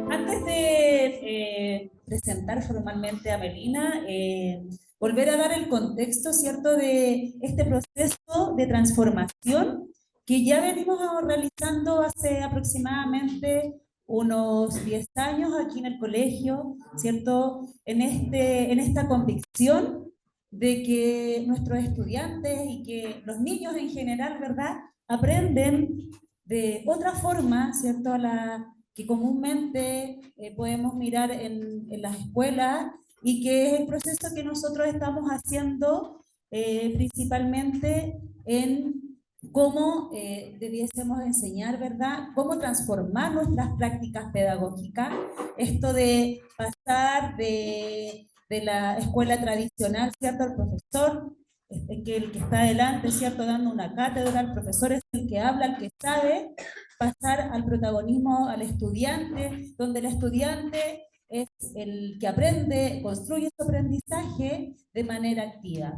Antes de presentar formalmente a Melina, volver a dar el contexto, ¿cierto?, de este proceso de transformación que ya venimos realizando hace aproximadamente unos 10 años aquí en el colegio, ¿cierto?, en esta convicción de que nuestros estudiantes y que los niños en general, ¿verdad?, aprenden de otra forma, ¿cierto?, que comúnmente podemos mirar en las escuelas y que es el proceso que nosotros estamos haciendo principalmente en cómo debiésemos enseñar, ¿verdad? Cómo transformar nuestras prácticas pedagógicas. Esto de pasar de la escuela tradicional, ¿cierto? Al profesor, que el que está adelante, ¿cierto? Dando una cátedra, el profesor es el que habla, el que sabe, pasar al protagonismo al estudiante, donde el estudiante es el que aprende, construye su aprendizaje de manera activa.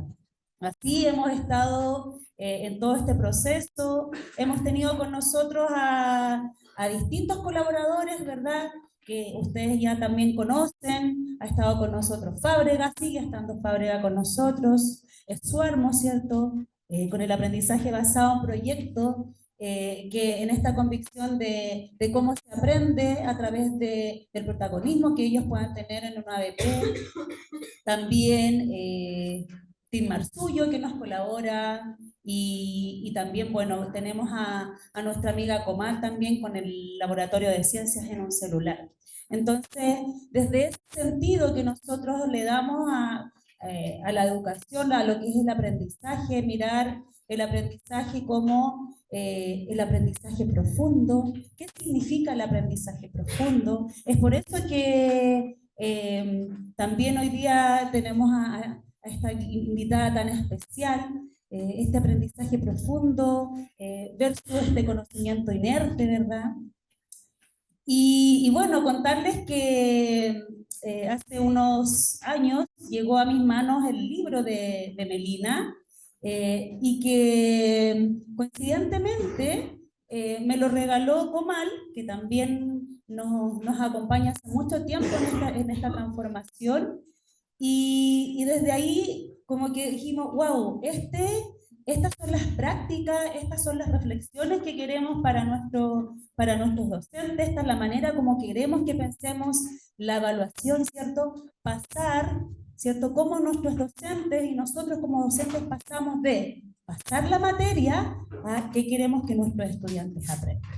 Así hemos estado en todo este proceso, hemos tenido con nosotros a distintos colaboradores, ¿verdad?, que ustedes ya también conocen. Ha estado con nosotros Fábrega, sigue estando Fábrega con nosotros, Suarmo, ¿cierto?, con el aprendizaje basado en proyectos, que en esta convicción de cómo se aprende a través del protagonismo que ellos puedan tener en una ABP. También Tim Marzullo, que nos colabora, y también, bueno, tenemos a nuestra amiga Comal también con el Laboratorio de Ciencias en un Celular. Entonces, desde ese sentido que nosotros le damos a la educación, a lo que es el aprendizaje, mirar el aprendizaje como el aprendizaje profundo. ¿Qué significa el aprendizaje profundo? Es por eso que también hoy día tenemos a esta invitada tan especial, este aprendizaje profundo versus este conocimiento inerte, ¿verdad? Y bueno, contarles que hace unos años llegó a mis manos el libro de Melina, y que coincidentemente me lo regaló Comal, que también nos acompaña hace mucho tiempo en esta transformación, y desde ahí como que dijimos, wow, estas son las prácticas, estas son las reflexiones que queremos para nuestros docentes, esta es la manera como queremos que pensemos la evaluación, ¿cierto? Pasar, ¿cierto? Cómo nuestros docentes y nosotros como docentes pasamos de pasar la materia a qué queremos que nuestros estudiantes aprendan.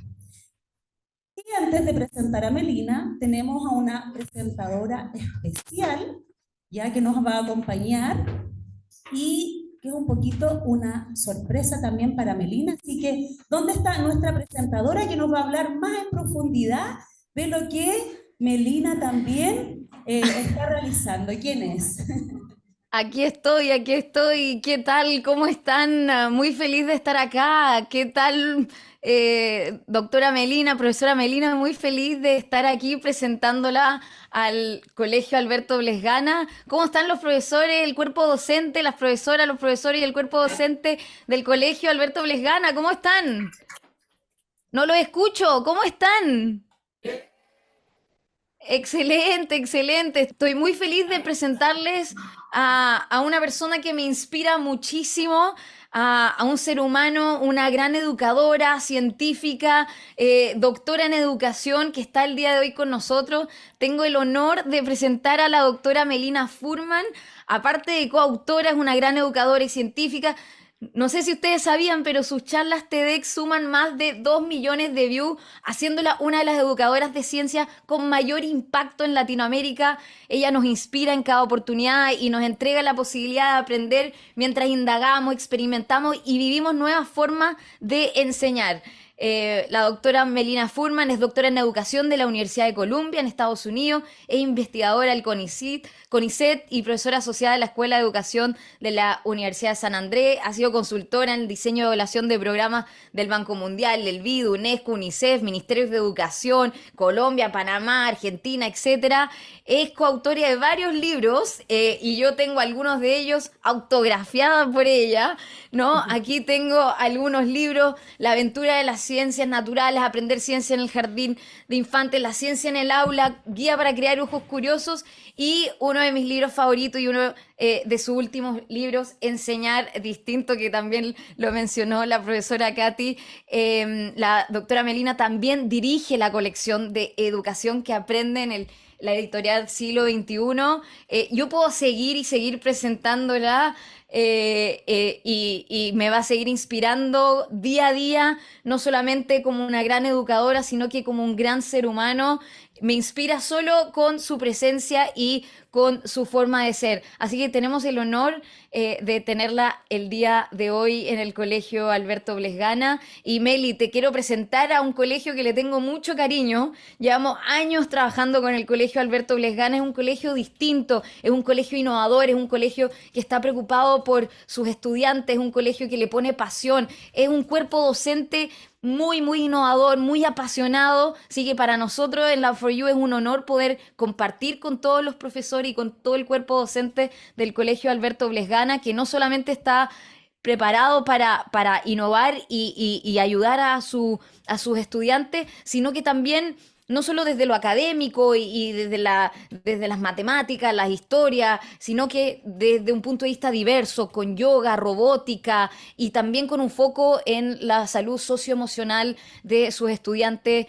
Y antes de presentar a Melina, tenemos a una presentadora especial, ya que nos va a acompañar, y que es un poquito una sorpresa también para Melina. Así que, ¿dónde está nuestra presentadora que nos va a hablar más en profundidad de lo que Melina también está realizando? ¿Quién es? Aquí estoy, aquí estoy. ¿Qué tal? ¿Cómo están? Muy feliz de estar acá. ¿Qué tal, doctora Melina, profesora Melina? Muy feliz de estar aquí presentándola al Colegio Alberto Blesgana. ¿Cómo están los profesores, el cuerpo docente, las profesoras, los profesores y el cuerpo docente del Colegio Alberto Blesgana? ¿Cómo están? No los escucho. ¿Cómo están? Excelente, excelente. Estoy muy feliz de presentarles a una persona que me inspira muchísimo, a un ser humano, una gran educadora, científica, doctora en educación que está el día de hoy con nosotros. Tengo el honor de presentar a la doctora Melina Furman. Aparte de coautora, es una gran educadora y científica. No sé si ustedes sabían, pero sus charlas TEDx suman más de 2 millones de views, haciéndola una de las educadoras de ciencia con mayor impacto en Latinoamérica. Ella nos inspira en cada oportunidad y nos entrega la posibilidad de aprender mientras indagamos, experimentamos y vivimos nuevas formas de enseñar. La doctora Melina Furman es doctora en educación de la Universidad de Columbia en Estados Unidos, es investigadora del CONICET y profesora asociada de la Escuela de Educación de la Universidad de San Andrés. Ha sido consultora en el diseño y evaluación de programas del Banco Mundial, del BID, UNESCO, UNICEF, Ministerios de Educación, Colombia, Panamá, Argentina, etcétera. Es coautora de varios libros y yo tengo algunos de ellos autografiados por ella, ¿no? Aquí tengo algunos libros: La aventura de las ciencias naturales, Aprender ciencia en el jardín de infantes, La ciencia en el aula, Guía para crear ojos curiosos, y uno de mis libros favoritos y uno de sus últimos libros, Enseñar distinto, que también lo mencionó la profesora Katy. La doctora Melina también dirige la colección de educación que aprende en la editorial Siglo XXI. Yo puedo seguir y seguir presentándola, y me va a seguir inspirando día a día, no solamente como una gran educadora, sino que como un gran ser humano. Me inspira solo con su presencia y con su forma de ser. Así que tenemos el honor de tenerla el día de hoy en el Colegio Alberto Blesgana. Y Meli, te quiero presentar a un colegio que le tengo mucho cariño. Llevamos años trabajando con el Colegio Alberto Blesgana. Es un colegio distinto, es un colegio innovador, es un colegio que está preocupado por sus estudiantes, es un colegio que le pone pasión, es un cuerpo docente muy, muy innovador, muy apasionado. Así que para nosotros en la For You es un honor poder compartir con todos los profesores y con todo el cuerpo docente del Colegio Alberto Blesgana, que no solamente está preparado para innovar y ayudar a sus estudiantes, sino que también no solo desde lo académico y desde las matemáticas, las historias, sino que desde un punto de vista diverso, con yoga, robótica y también con un foco en la salud socioemocional de sus estudiantes,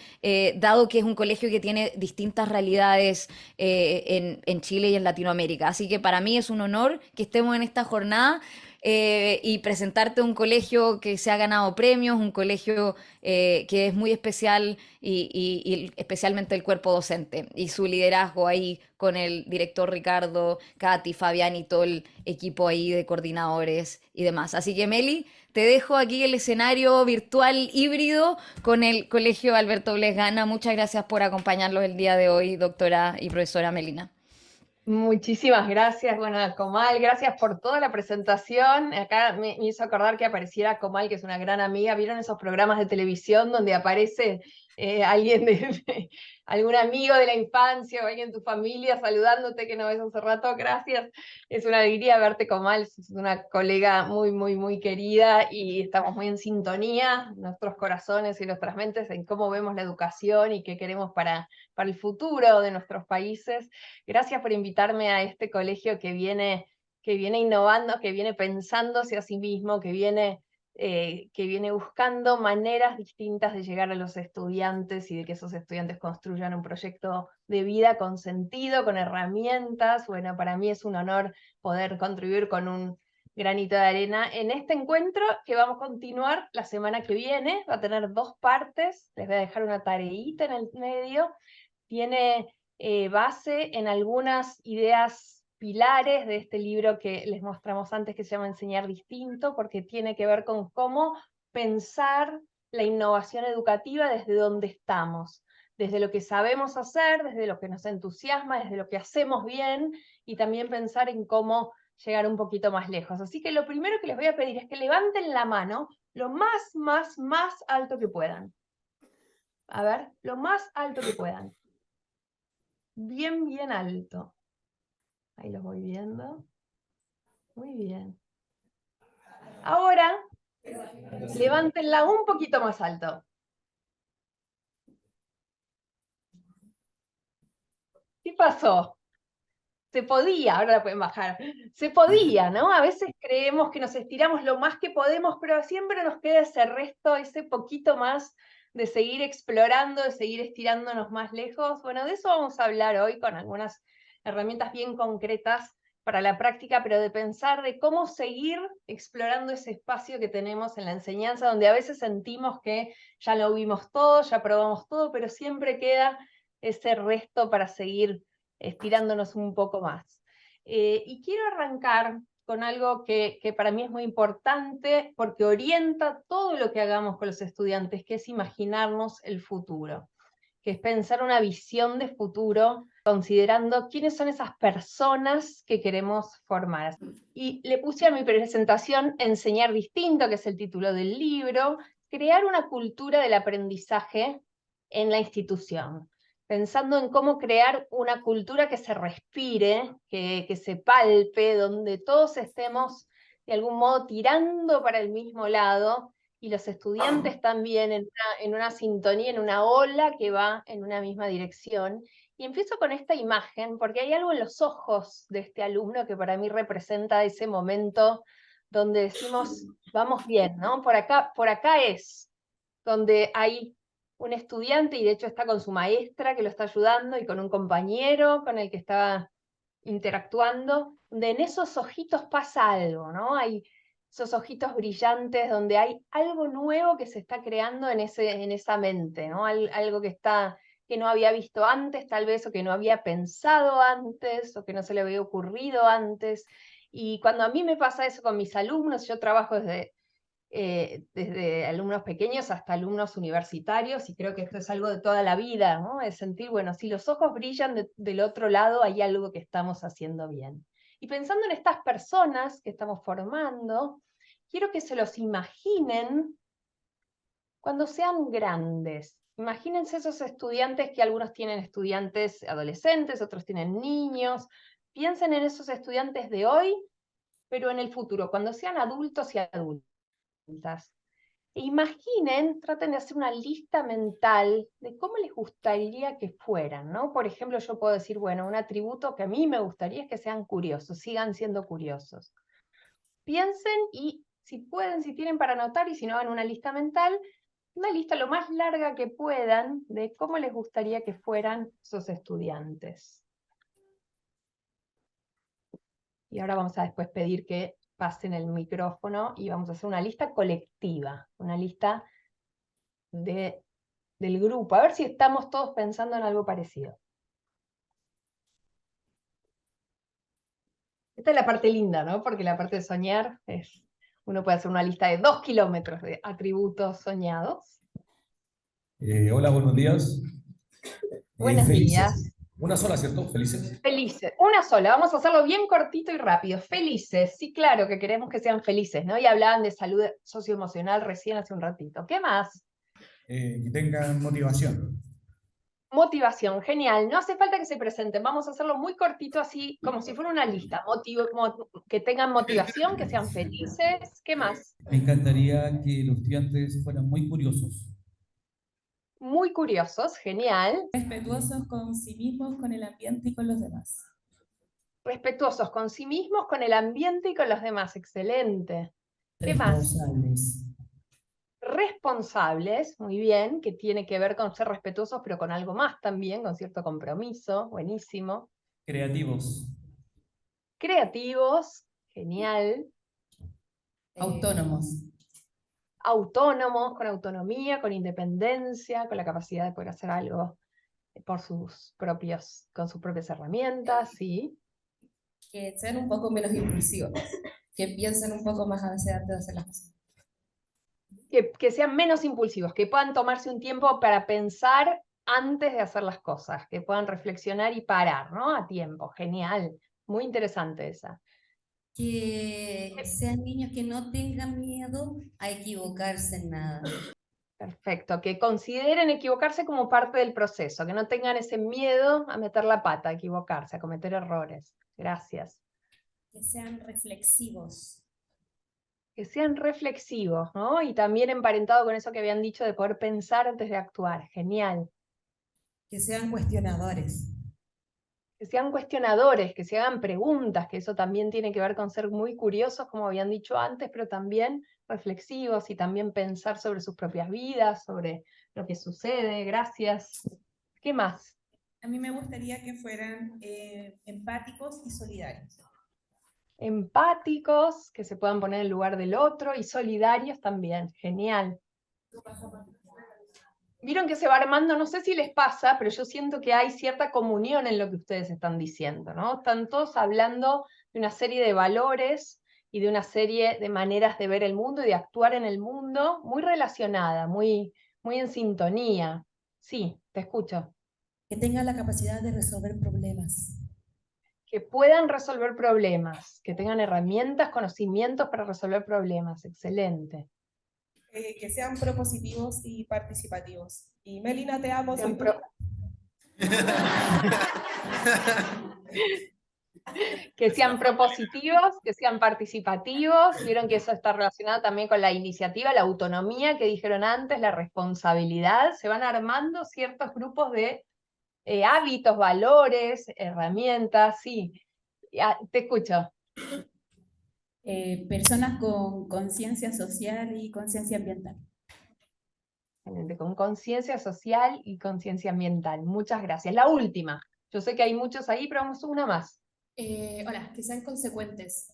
dado que es un colegio que tiene distintas realidades en Chile y en Latinoamérica. Así que para mí es un honor que estemos en esta jornada. Y presentarte a un colegio que se ha ganado premios, un colegio que es muy especial y especialmente el cuerpo docente y su liderazgo ahí con el director Ricardo, Katy, Fabián y todo el equipo ahí de coordinadores y demás. Así que Meli, te dejo aquí el escenario virtual híbrido con el Colegio Alberto Blesgana. Muchas gracias por acompañarlos el día de hoy, doctora y profesora Melina. Muchísimas gracias, bueno, Comal, gracias por toda la presentación. Acá me hizo acordar que apareciera Comal, que es una gran amiga. ¿Vieron esos programas de televisión donde aparece alguien algún amigo de la infancia o alguien de tu familia saludándote que no ves hace rato? Gracias, es una alegría verte, Comal, es una colega muy, muy, muy querida y estamos muy en sintonía, nuestros corazones y nuestras mentes, en cómo vemos la educación y qué queremos para el futuro de nuestros países. Gracias por invitarme a este colegio que viene innovando, que viene pensándose a sí mismo, que viene buscando maneras distintas de llegar a los estudiantes y de que esos estudiantes construyan un proyecto de vida con sentido, con herramientas. Bueno, para mí es un honor poder contribuir con un granito de arena en este encuentro que vamos a continuar la semana que viene. Va a tener 2 partes, les voy a dejar una tareita en el medio. Tiene base en algunas ideas pilares de este libro que les mostramos antes, que se llama Enseñar distinto, porque tiene que ver con cómo pensar la innovación educativa desde donde estamos, desde lo que sabemos hacer, desde lo que nos entusiasma, desde lo que hacemos bien, y también pensar en cómo llegar un poquito más lejos. Así que lo primero que les voy a pedir es que levanten la mano lo más alto que puedan. A ver, lo más alto que puedan. Bien, bien alto. Ahí los voy viendo. Muy bien. Ahora, levántenla un poquito más alto. ¿Qué pasó? Se podía, ahora la pueden bajar. Se podía, ¿no? A veces creemos que nos estiramos lo más que podemos, pero siempre nos queda ese resto, ese poquito más de seguir explorando, de seguir estirándonos más lejos. Bueno, de eso vamos a hablar hoy con algunas herramientas bien concretas para la práctica, pero de pensar de cómo seguir explorando ese espacio que tenemos en la enseñanza, donde a veces sentimos que ya lo vimos todo, ya probamos todo, pero siempre queda ese resto para seguir estirándonos un poco más. Y quiero arrancar con algo que para mí es muy importante porque orienta todo lo que hagamos con los estudiantes, que es imaginarnos el futuro, que es pensar una visión de futuro, considerando quiénes son esas personas que queremos formar. Y le puse a mi presentación Enseñar distinto, que es el título del libro, crear una cultura del aprendizaje en la institución, pensando en cómo crear una cultura que se respire, que se palpe, donde todos estemos de algún modo tirando para el mismo lado, y los estudiantes también en una sintonía, en una ola que va en una misma dirección. Y empiezo con esta imagen, porque hay algo en los ojos de este alumno que para mí representa ese momento donde decimos, vamos bien, ¿no? Por acá es, donde hay un estudiante, y de hecho está con su maestra que lo está ayudando, y con un compañero con el que está interactuando, donde en esos ojitos pasa algo, ¿no? Hay esos ojitos brillantes donde hay algo nuevo que se está creando en esa mente, ¿no? Algo que no había visto antes, tal vez, o que no había pensado antes, o que no se le había ocurrido antes. Y cuando a mí me pasa eso con mis alumnos, yo trabajo desde alumnos pequeños hasta alumnos universitarios, y creo que esto es algo de toda la vida, ¿no? Es sentir, bueno, si los ojos brillan del otro lado, hay algo que estamos haciendo bien. Y pensando en estas personas que estamos formando, quiero que se los imaginen cuando sean grandes. Imagínense esos estudiantes, que algunos tienen estudiantes adolescentes, otros tienen niños. Piensen en esos estudiantes de hoy, pero en el futuro, cuando sean adultos y adultas. E imaginen, traten de hacer una lista mental de cómo les gustaría que fueran, ¿no? Por ejemplo, yo puedo decir, bueno, un atributo que a mí me gustaría es que sean curiosos, sigan siendo curiosos. Piensen, y si pueden, si tienen para anotar, y si no, hagan una lista mental, una lista lo más larga que puedan de cómo les gustaría que fueran esos estudiantes. Y ahora vamos a después pedir que pasen el micrófono y vamos a hacer una lista colectiva, una lista del grupo, a ver si estamos todos pensando en algo parecido. Esta es la parte linda, ¿no? Porque la parte de soñar es, uno puede hacer una lista de 2 kilómetros de atributos soñados. Hola, buenos días. Buenos Felices. días. Una sola, ¿cierto? Felices. Felices. Una sola, vamos a hacerlo bien cortito y rápido. Felices, sí, claro que queremos que sean felices, ¿no? Y hablaban de salud socioemocional recién hace un ratito. ¿Qué más? Que tengan motivación. Motivación, genial. No hace falta que se presenten, vamos a hacerlo muy cortito, así como si fuera una lista. Que tengan motivación, que sean felices. ¿Qué más? Me encantaría que los estudiantes fueran muy curiosos. Muy curiosos, genial. Respetuosos con sí mismos, con el ambiente y con los demás. Respetuosos con sí mismos, con el ambiente y con los demás. Excelente. ¿Qué más? Responsables. Responsables, muy bien, que tiene que ver con ser respetuosos, pero con algo más también, con cierto compromiso. Buenísimo. Creativos. Creativos, genial. Autónomos. Autónomos, con autonomía, con independencia, con la capacidad de poder hacer algo con sus propias herramientas, ¿sí? Que sean un poco menos impulsivos, que piensen un poco más a veces antes de hacer las cosas. Que sean menos impulsivos, que puedan tomarse un tiempo para pensar antes de hacer las cosas, que puedan reflexionar y parar, ¿no? A tiempo, genial, muy interesante esa. Que sean niños que no tengan miedo a equivocarse en nada. Perfecto, que consideren equivocarse como parte del proceso, que no tengan ese miedo a meter la pata, a equivocarse, a cometer errores. Gracias. Que sean reflexivos. Que sean reflexivos, ¿no? Y también emparentado con eso que habían dicho de poder pensar antes de actuar. Genial. Que sean cuestionadores. Que sean cuestionadores, que se hagan preguntas, que eso también tiene que ver con ser muy curiosos, como habían dicho antes, pero también reflexivos, y también pensar sobre sus propias vidas, sobre lo que sucede. Gracias. ¿Qué más? A mí me gustaría que fueran empáticos y solidarios. Empáticos, que se puedan poner en el lugar del otro, y solidarios también. Genial. Vieron que se va armando, no sé si les pasa, pero yo siento que hay cierta comunión en lo que ustedes están diciendo, ¿no? Están todos hablando de una serie de valores y de una serie de maneras de ver el mundo y de actuar en el mundo muy relacionada, muy en sintonía. Sí, te escucho. Que tengan la capacidad de resolver problemas. Que puedan resolver problemas, que tengan herramientas, conocimientos para resolver problemas. Excelente. Que sean propositivos y participativos. Y Melina, te amo, soy Sean tu... Que sean propositivos, que sean participativos. Vieron que eso está relacionado también con la iniciativa, la autonomía que dijeron antes, la responsabilidad. Se van armando ciertos grupos de hábitos, valores, herramientas. Sí, te escucho. Personas con conciencia social y conciencia ambiental. Excelente, con conciencia social y conciencia ambiental. Muchas gracias. La última. Yo sé que hay muchos ahí, pero vamos a una más. Hola, que sean consecuentes.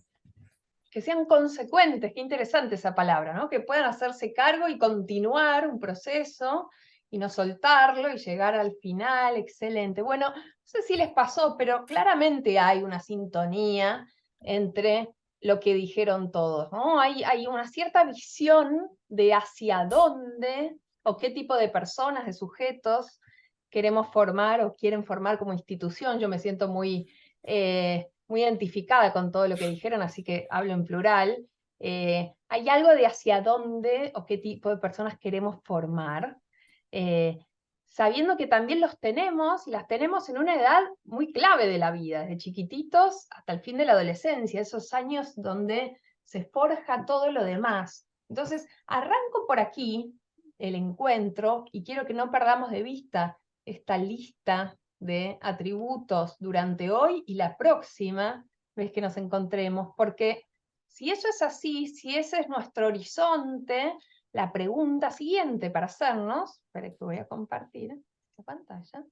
Que sean consecuentes, qué interesante esa palabra, ¿no? Que puedan hacerse cargo y continuar un proceso y no soltarlo y llegar al final, excelente. Bueno, no sé si les pasó, pero claramente hay una sintonía entre lo que dijeron todos, ¿no? Hay una cierta visión de hacia dónde o qué tipo de personas, de sujetos queremos formar o quieren formar como institución. Yo me siento muy identificada con todo lo que dijeron, así que hablo en plural. Hay algo de hacia dónde o qué tipo de personas queremos formar, sabiendo que también los tenemos, y las tenemos en una edad muy clave de la vida, desde chiquititos hasta el fin de la adolescencia, esos años donde se forja todo lo demás. Entonces, arranco por aquí el encuentro y quiero que no perdamos de vista esta lista de atributos durante hoy y la próxima vez que nos encontremos, porque si eso es así, si ese es nuestro horizonte, la pregunta siguiente para hacernos, espera que voy a compartir esta pantalla,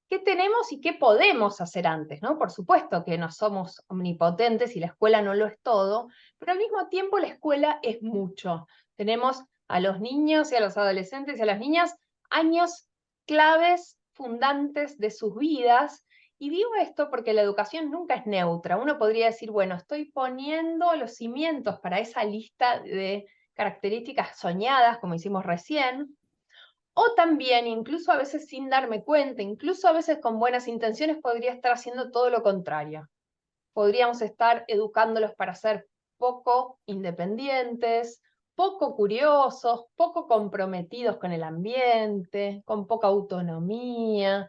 ¿qué tenemos y qué podemos hacer antes? ¿No? Por supuesto que no somos omnipotentes y la escuela no lo es todo, pero al mismo tiempo la escuela es mucho. Tenemos a los niños y a los adolescentes y a las niñas años claves, fundantes de sus vidas. Y digo esto porque la educación nunca es neutra. Uno podría decir, bueno, estoy poniendo los cimientos para esa lista de características soñadas, como hicimos recién, o también, incluso a veces sin darme cuenta, incluso a veces con buenas intenciones, podría estar haciendo todo lo contrario. Podríamos estar educándolos para ser poco independientes, poco curiosos, poco comprometidos con el ambiente, con poca autonomía,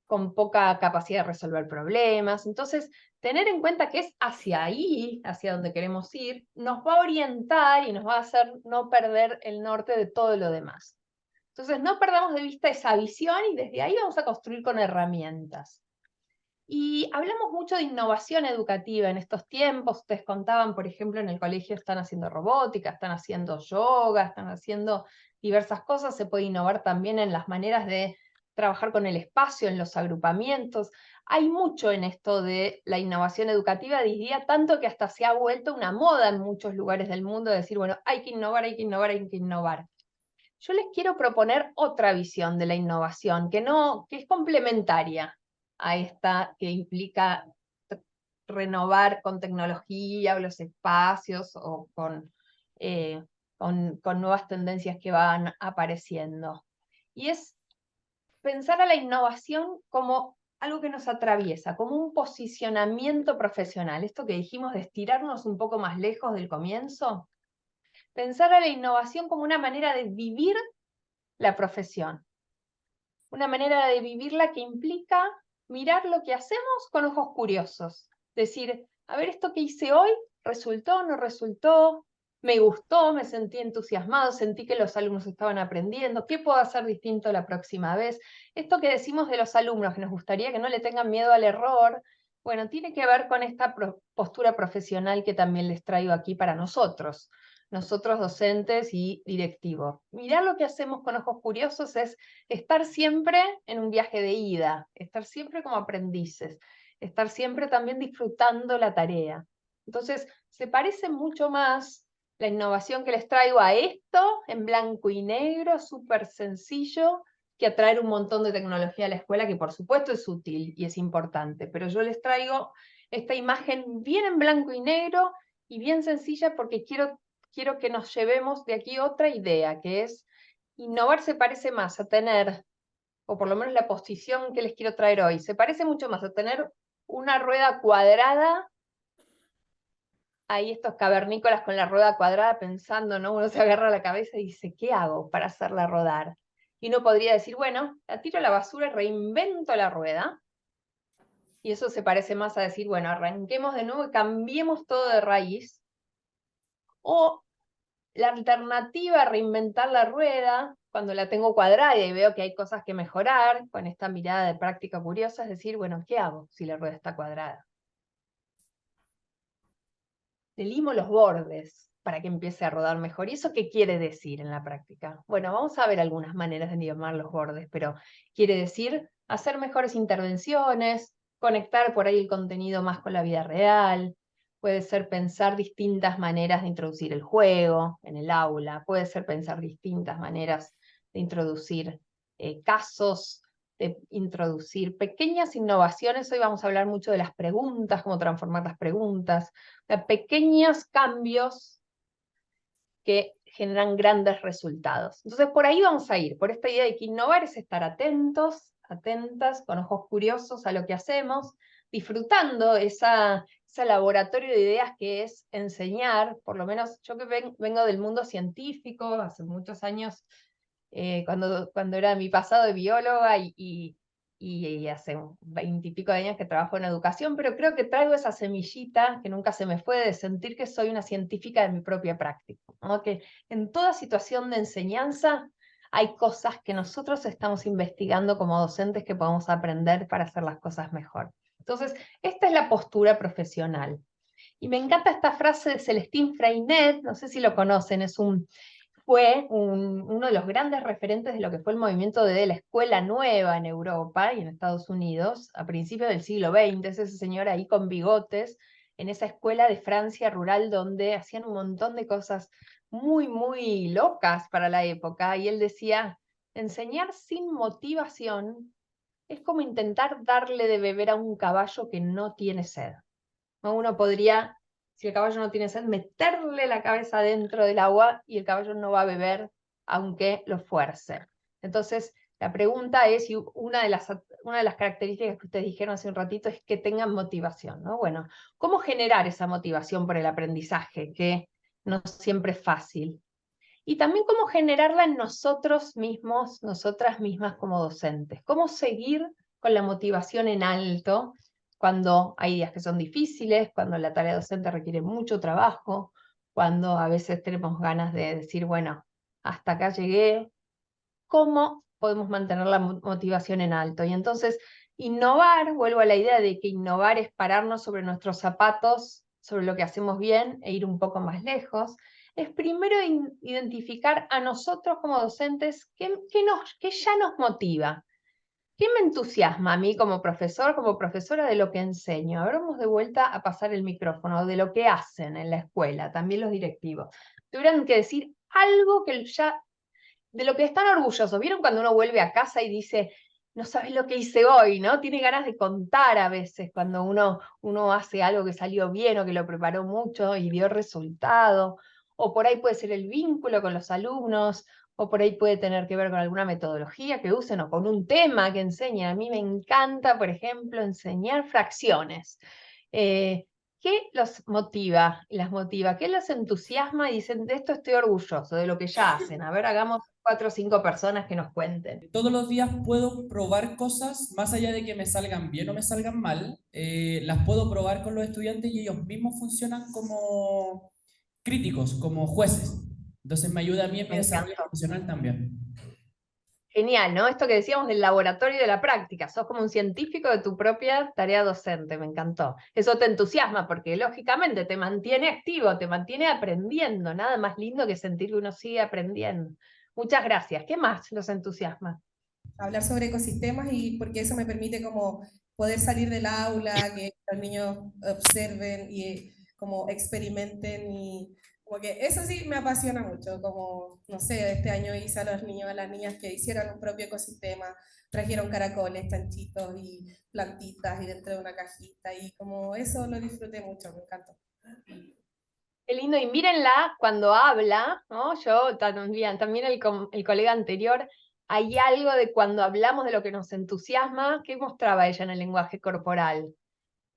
con poca capacidad de resolver problemas. Entonces, tener en cuenta que es hacia ahí, hacia donde queremos ir, nos va a orientar y nos va a hacer no perder el norte de todo lo demás. Entonces, no perdamos de vista esa visión y desde ahí vamos a construir con herramientas. Y hablamos mucho de innovación educativa en estos tiempos. Ustedes contaban, por ejemplo, en el colegio están haciendo robótica, están haciendo yoga, están haciendo diversas cosas. Se puede innovar también en las maneras de trabajar con el espacio, en los agrupamientos. Hay mucho en esto de la innovación educativa, diría tanto que hasta se ha vuelto una moda en muchos lugares del mundo de decir, bueno, hay que innovar, hay que innovar, hay que innovar. Yo les quiero proponer otra visión de la innovación, que es complementaria a esta que implica renovar con tecnología o los espacios o con nuevas tendencias que van apareciendo. Y es pensar a la innovación como algo que nos atraviesa, como un posicionamiento profesional. Esto que dijimos de estirarnos un poco más lejos del comienzo. Pensar a la innovación como una manera de vivir la profesión. Una manera de vivirla que implica mirar lo que hacemos con ojos curiosos. Decir, a ver, esto que hice hoy, ¿resultó o no resultó? Me gustó, me sentí entusiasmado, sentí que los alumnos estaban aprendiendo. ¿Qué puedo hacer distinto la próxima vez? Esto que decimos de los alumnos, que nos gustaría que no le tengan miedo al error, bueno, tiene que ver con esta postura profesional que también les traigo aquí para nosotros docentes y directivos. Mirar lo que hacemos con ojos curiosos es estar siempre en un viaje de ida, estar siempre como aprendices, estar siempre también disfrutando la tarea. Entonces, se parece mucho más la innovación que les traigo a esto, en blanco y negro, súper sencillo, que a traer un montón de tecnología a la escuela, que por supuesto es útil y es importante, pero yo les traigo esta imagen bien en blanco y negro y bien sencilla porque quiero que nos llevemos de aquí otra idea, que es innovar se parece más a tener, o por lo menos la posición que les quiero traer hoy, se parece mucho más a tener una rueda cuadrada. Ahí estos cavernícolas con la rueda cuadrada pensando, ¿no? Uno se agarra la cabeza y dice, ¿qué hago para hacerla rodar? Y uno podría decir, bueno, la tiro a la basura y reinvento la rueda. Y eso se parece más a decir, bueno, arranquemos de nuevo y cambiemos todo de raíz. O la alternativa a reinventar la rueda, cuando la tengo cuadrada y veo que hay cosas que mejorar, con esta mirada de práctica curiosa, es decir, bueno, ¿qué hago si la rueda está cuadrada? Le limo los bordes para que empiece a rodar mejor. ¿Y eso qué quiere decir en la práctica? Bueno, vamos a ver algunas maneras de limar los bordes, pero quiere decir hacer mejores intervenciones, conectar por ahí el contenido más con la vida real, puede ser pensar distintas maneras de introducir el juego en el aula, puede ser pensar distintas maneras de introducir casos, de introducir pequeñas innovaciones. Hoy vamos a hablar mucho de las preguntas, cómo transformar las preguntas, pequeños cambios que generan grandes resultados. Entonces por ahí vamos a ir, por esta idea de que innovar es estar atentos, atentas, con ojos curiosos a lo que hacemos, disfrutando ese laboratorio de ideas que es enseñar. Por lo menos yo que vengo del mundo científico, hace muchos años, cuando era mi pasado de bióloga y hace 20 y pico de años que trabajo en educación, pero creo que traigo esa semillita que nunca se me fue de sentir que soy una científica de mi propia práctica, ¿no? Que en toda situación de enseñanza hay cosas que nosotros estamos investigando como docentes que podemos aprender para hacer las cosas mejor. Entonces, esta es la postura profesional. Y me encanta esta frase de Celestín Freinet, no sé si lo conocen, fue uno de los grandes referentes de lo que fue el movimiento de la escuela nueva en Europa y en Estados Unidos a principios del siglo XX. Es ese señor ahí con bigotes en esa escuela de Francia rural donde hacían un montón de cosas muy, muy locas para la época. Y él decía, enseñar sin motivación es como intentar darle de beber a un caballo que no tiene sed. Uno podría, si el caballo no tiene sed, meterle la cabeza dentro del agua y el caballo no va a beber aunque lo fuerce. Entonces, la pregunta es, y una de las características que ustedes dijeron hace un ratito es que tengan motivación, ¿no? Bueno, ¿cómo generar esa motivación por el aprendizaje? Que no siempre es fácil. Y también cómo generarla en nosotros mismos, nosotras mismas como docentes. Cómo seguir con la motivación en alto cuando hay días que son difíciles, cuando la tarea docente requiere mucho trabajo, cuando a veces tenemos ganas de decir, bueno, hasta acá llegué. ¿Cómo podemos mantener la motivación en alto? Y entonces, innovar, vuelvo a la idea de que innovar es pararnos sobre nuestros zapatos, sobre lo que hacemos bien e ir un poco más lejos, es primero identificar a nosotros como docentes qué ya nos motiva. ¿Qué me entusiasma a mí como profesor, como profesora de lo que enseño? Ahora vamos de vuelta a pasar el micrófono, de lo que hacen en la escuela, también los directivos. Tuvieran que decir algo que ya, de lo que están orgullosos. ¿Vieron cuando uno vuelve a casa y dice, no sabes lo que hice hoy, ¿no? Tiene ganas de contar a veces cuando uno hace algo que salió bien o que lo preparó mucho y dio resultado. O por ahí puede ser el vínculo con los alumnos, o por ahí puede tener que ver con alguna metodología que usen o con un tema que enseñen. A mí me encanta, por ejemplo, enseñar fracciones. ¿Qué los motiva? Las motiva, ¿qué los entusiasma? Y dicen, de esto estoy orgulloso, de lo que ya hacen. A ver, hagamos 4 o 5 personas que nos cuenten. Todos los días puedo probar cosas, más allá de que me salgan bien o me salgan mal, las puedo probar con los estudiantes y ellos mismos funcionan como críticos, como jueces. Entonces me ayuda a mí en mi Me desarrollo encantó. profesional también. Genial, ¿no? Esto que decíamos del laboratorio y de la práctica. Sos como un científico de tu propia tarea docente, me encantó. Eso te entusiasma porque lógicamente te mantiene activo, te mantiene aprendiendo. Nada más lindo que sentir que uno sigue aprendiendo. Muchas gracias. ¿Qué más los entusiasma? Hablar sobre ecosistemas y porque eso me permite como poder salir del aula, que los niños observen y como experimenten y Como que eso sí me apasiona mucho, como, no sé, este año hice a los niños, a las niñas que hicieran un propio ecosistema, trajeron caracoles, chanchitos y plantitas y dentro de una cajita, y como eso lo disfruté mucho, me encantó. Qué lindo, y mírenla cuando habla, ¿no? Yo también el colega anterior, hay algo de cuando hablamos de lo que nos entusiasma, ¿qué mostraba ella en el lenguaje corporal?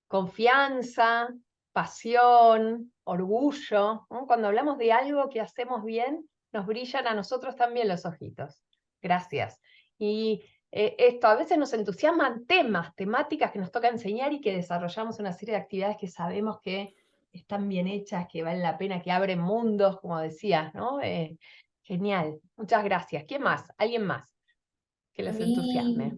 Confianza, pasión, orgullo, ¿no? Cuando hablamos de algo que hacemos bien, nos brillan a nosotros también los ojitos. Gracias. Y esto, a veces nos entusiasman temáticas que nos toca enseñar y que desarrollamos una serie de actividades que sabemos que están bien hechas, que valen la pena, que abren mundos, como decías, ¿no? Genial. Muchas gracias. ¿Quién más? ¿Alguien más que A los entusiasme?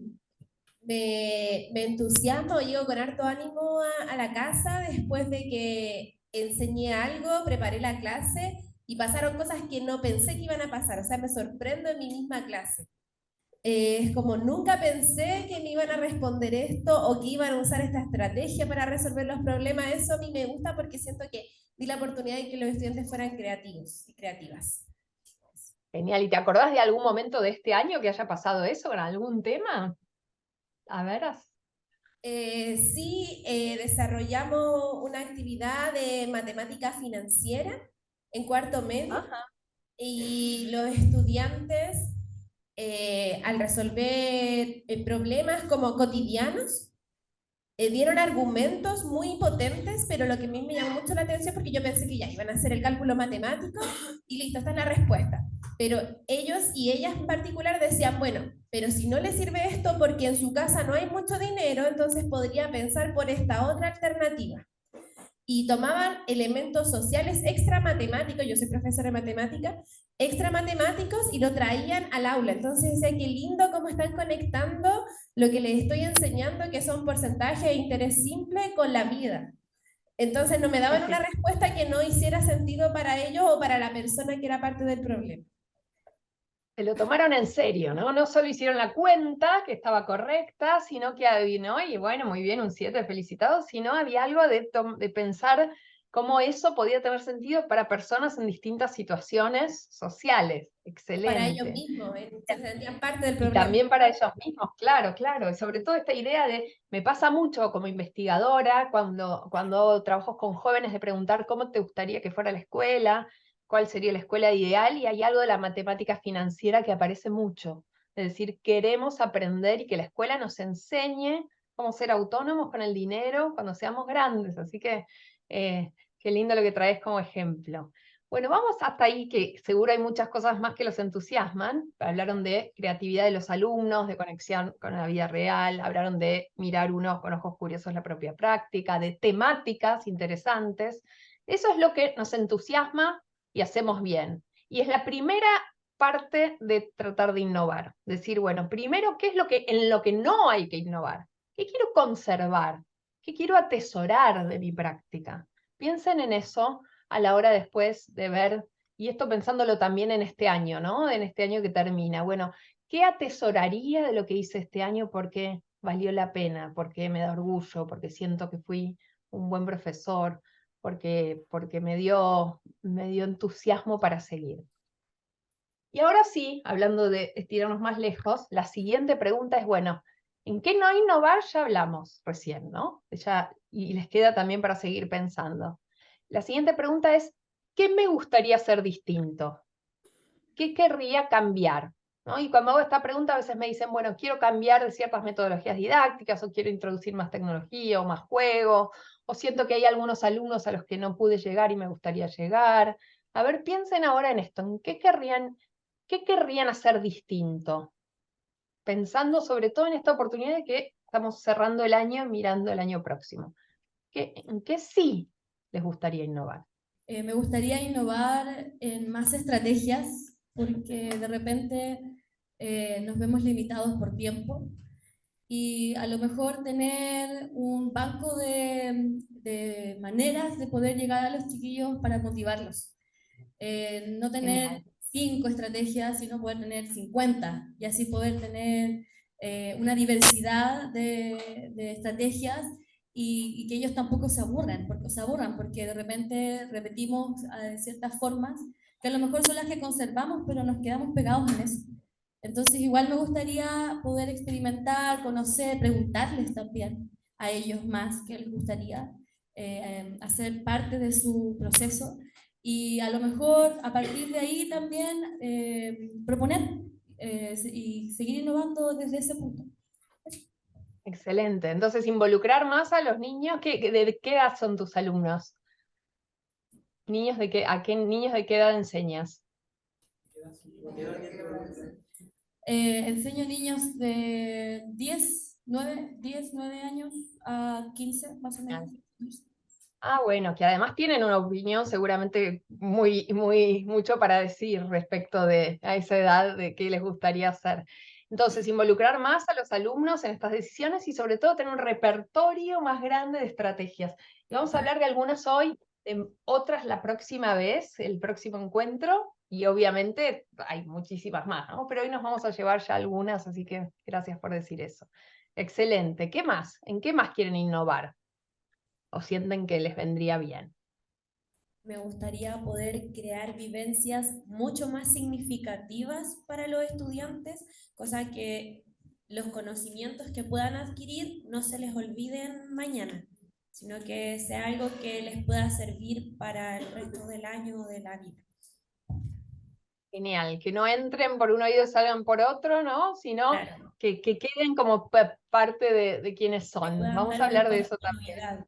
mí me entusiasmo, llego con harto ánimo a la casa después de que enseñé algo, preparé la clase y pasaron cosas que no pensé que iban a pasar. O sea, me sorprendo en mi misma clase. Es como nunca pensé que me iban a responder esto o que iban a usar esta estrategia para resolver los problemas. Eso a mí me gusta porque siento que di la oportunidad de que los estudiantes fueran creativos y creativas. Genial. ¿Y te acordás de algún momento de este año que haya pasado eso con algún tema? A ver. Sí, desarrollamos una actividad de matemática financiera en cuarto medio Ajá. y los estudiantes, al resolver problemas como cotidianos, dieron argumentos muy potentes, pero lo que a mí me llamó mucho la atención porque yo pensé que ya iban a hacer el cálculo matemático y listo, esta es la respuesta. Pero ellos y ellas en particular decían, bueno, pero si no le sirve esto porque en su casa no hay mucho dinero, entonces podría pensar por esta otra alternativa. Y tomaban elementos sociales extra matemáticos, yo soy profesora de matemática, extra matemáticos y lo traían al aula. Entonces decía, qué lindo cómo están conectando lo que les estoy enseñando, que son porcentajes de interés simple, con la vida. Entonces no me daban una respuesta que no hiciera sentido para ellos o para la persona que era parte del problema. Se lo tomaron en serio, ¿no? No solo hicieron la cuenta, que estaba correcta, sino que adivinó, y bueno, muy bien, un 7, felicitados, sino había algo de pensar cómo eso podía tener sentido para personas en distintas situaciones sociales. Para ellos Excelente. mismos, se sentían parte del Y problema. también para ellos mismos, claro, claro. Y sobre todo esta idea me pasa mucho como investigadora, cuando hago trabajos con jóvenes, de preguntar cómo te gustaría que fuera la escuela, cuál sería la escuela ideal, y hay algo de la matemática financiera que aparece mucho. Es decir, queremos aprender y que la escuela nos enseñe cómo ser autónomos con el dinero cuando seamos grandes. Así que qué lindo lo que traes como ejemplo. Bueno, vamos hasta ahí, que seguro hay muchas cosas más que los entusiasman. Hablaron de creatividad de los alumnos, de conexión con la vida real, hablaron de mirar uno con ojos curiosos la propia práctica, de temáticas interesantes. Eso es lo que nos entusiasma y hacemos bien. Y es la primera parte de tratar de innovar. Decir, bueno, primero, ¿qué es en lo que no hay que innovar? ¿Qué quiero conservar? ¿Qué quiero atesorar de mi práctica? Piensen en eso a la hora después de ver, y esto pensándolo también en este año, ¿no? En este año que termina. Bueno, ¿qué atesoraría de lo que hice este año porque valió la pena, porque me da orgullo, porque siento que fui un buen profesor, porque me dio entusiasmo para seguir? Y ahora sí, hablando de estirarnos más lejos, la siguiente pregunta es, bueno, ¿en qué no innovar? Ya hablamos recién, ¿no? Y les queda también para seguir pensando. La siguiente pregunta es, ¿qué me gustaría hacer distinto? ¿Qué querría cambiar? ¿No? Y cuando hago esta pregunta a veces me dicen, bueno, quiero cambiar de ciertas metodologías didácticas, o quiero introducir más tecnología o más juego, o siento que hay algunos alumnos a los que no pude llegar y me gustaría llegar. A ver, piensen ahora en esto, ¿en qué querrían hacer distinto? Pensando sobre todo en esta oportunidad de que estamos cerrando el año, mirando el año próximo. ¿En qué sí les gustaría innovar? Me gustaría innovar en más estrategias porque de repente nos vemos limitados por tiempo y a lo mejor tener un banco de maneras de poder llegar a los chiquillos para motivarlos. No tener 5 estrategias, sino poder tener 50 y así poder tener una diversidad de estrategias y que ellos tampoco se aburran, porque de repente repetimos ciertas formas que a lo mejor son las que conservamos, pero nos quedamos pegados en eso. Entonces, igual me gustaría poder experimentar, conocer, preguntarles también a ellos más qué les gustaría, hacer parte de su proceso y a lo mejor a partir de ahí también proponer y seguir innovando desde ese punto. Excelente. Entonces, involucrar más a los niños. ¿De qué edad son tus alumnos? ¿A qué niños de qué edad enseñas? Enseño niños de 9 años a 15, más o menos. Bueno, que además tienen una opinión seguramente mucho para decir respecto de a esa edad de qué les gustaría hacer. Entonces, involucrar más a los alumnos en estas decisiones y sobre todo tener un repertorio más grande de estrategias. Y vamos a hablar de algunas hoy, de otras la próxima vez, el próximo encuentro, y obviamente hay muchísimas más, ¿no? Pero hoy nos vamos a llevar ya algunas, así que gracias por decir eso. Excelente. ¿Qué más? ¿En qué más quieren innovar? ¿O sienten que les vendría bien? Me gustaría poder crear vivencias mucho más significativas para los estudiantes, cosa que los conocimientos que puedan adquirir no se les olviden mañana, sino que sea algo que les pueda servir para el resto del año o de la vida. Genial, que no entren por un oído y salgan por otro, ¿no? Sino Claro, que queden como parte de quienes que son. puedan Vamos ver a una hablar de eso también. continuidad.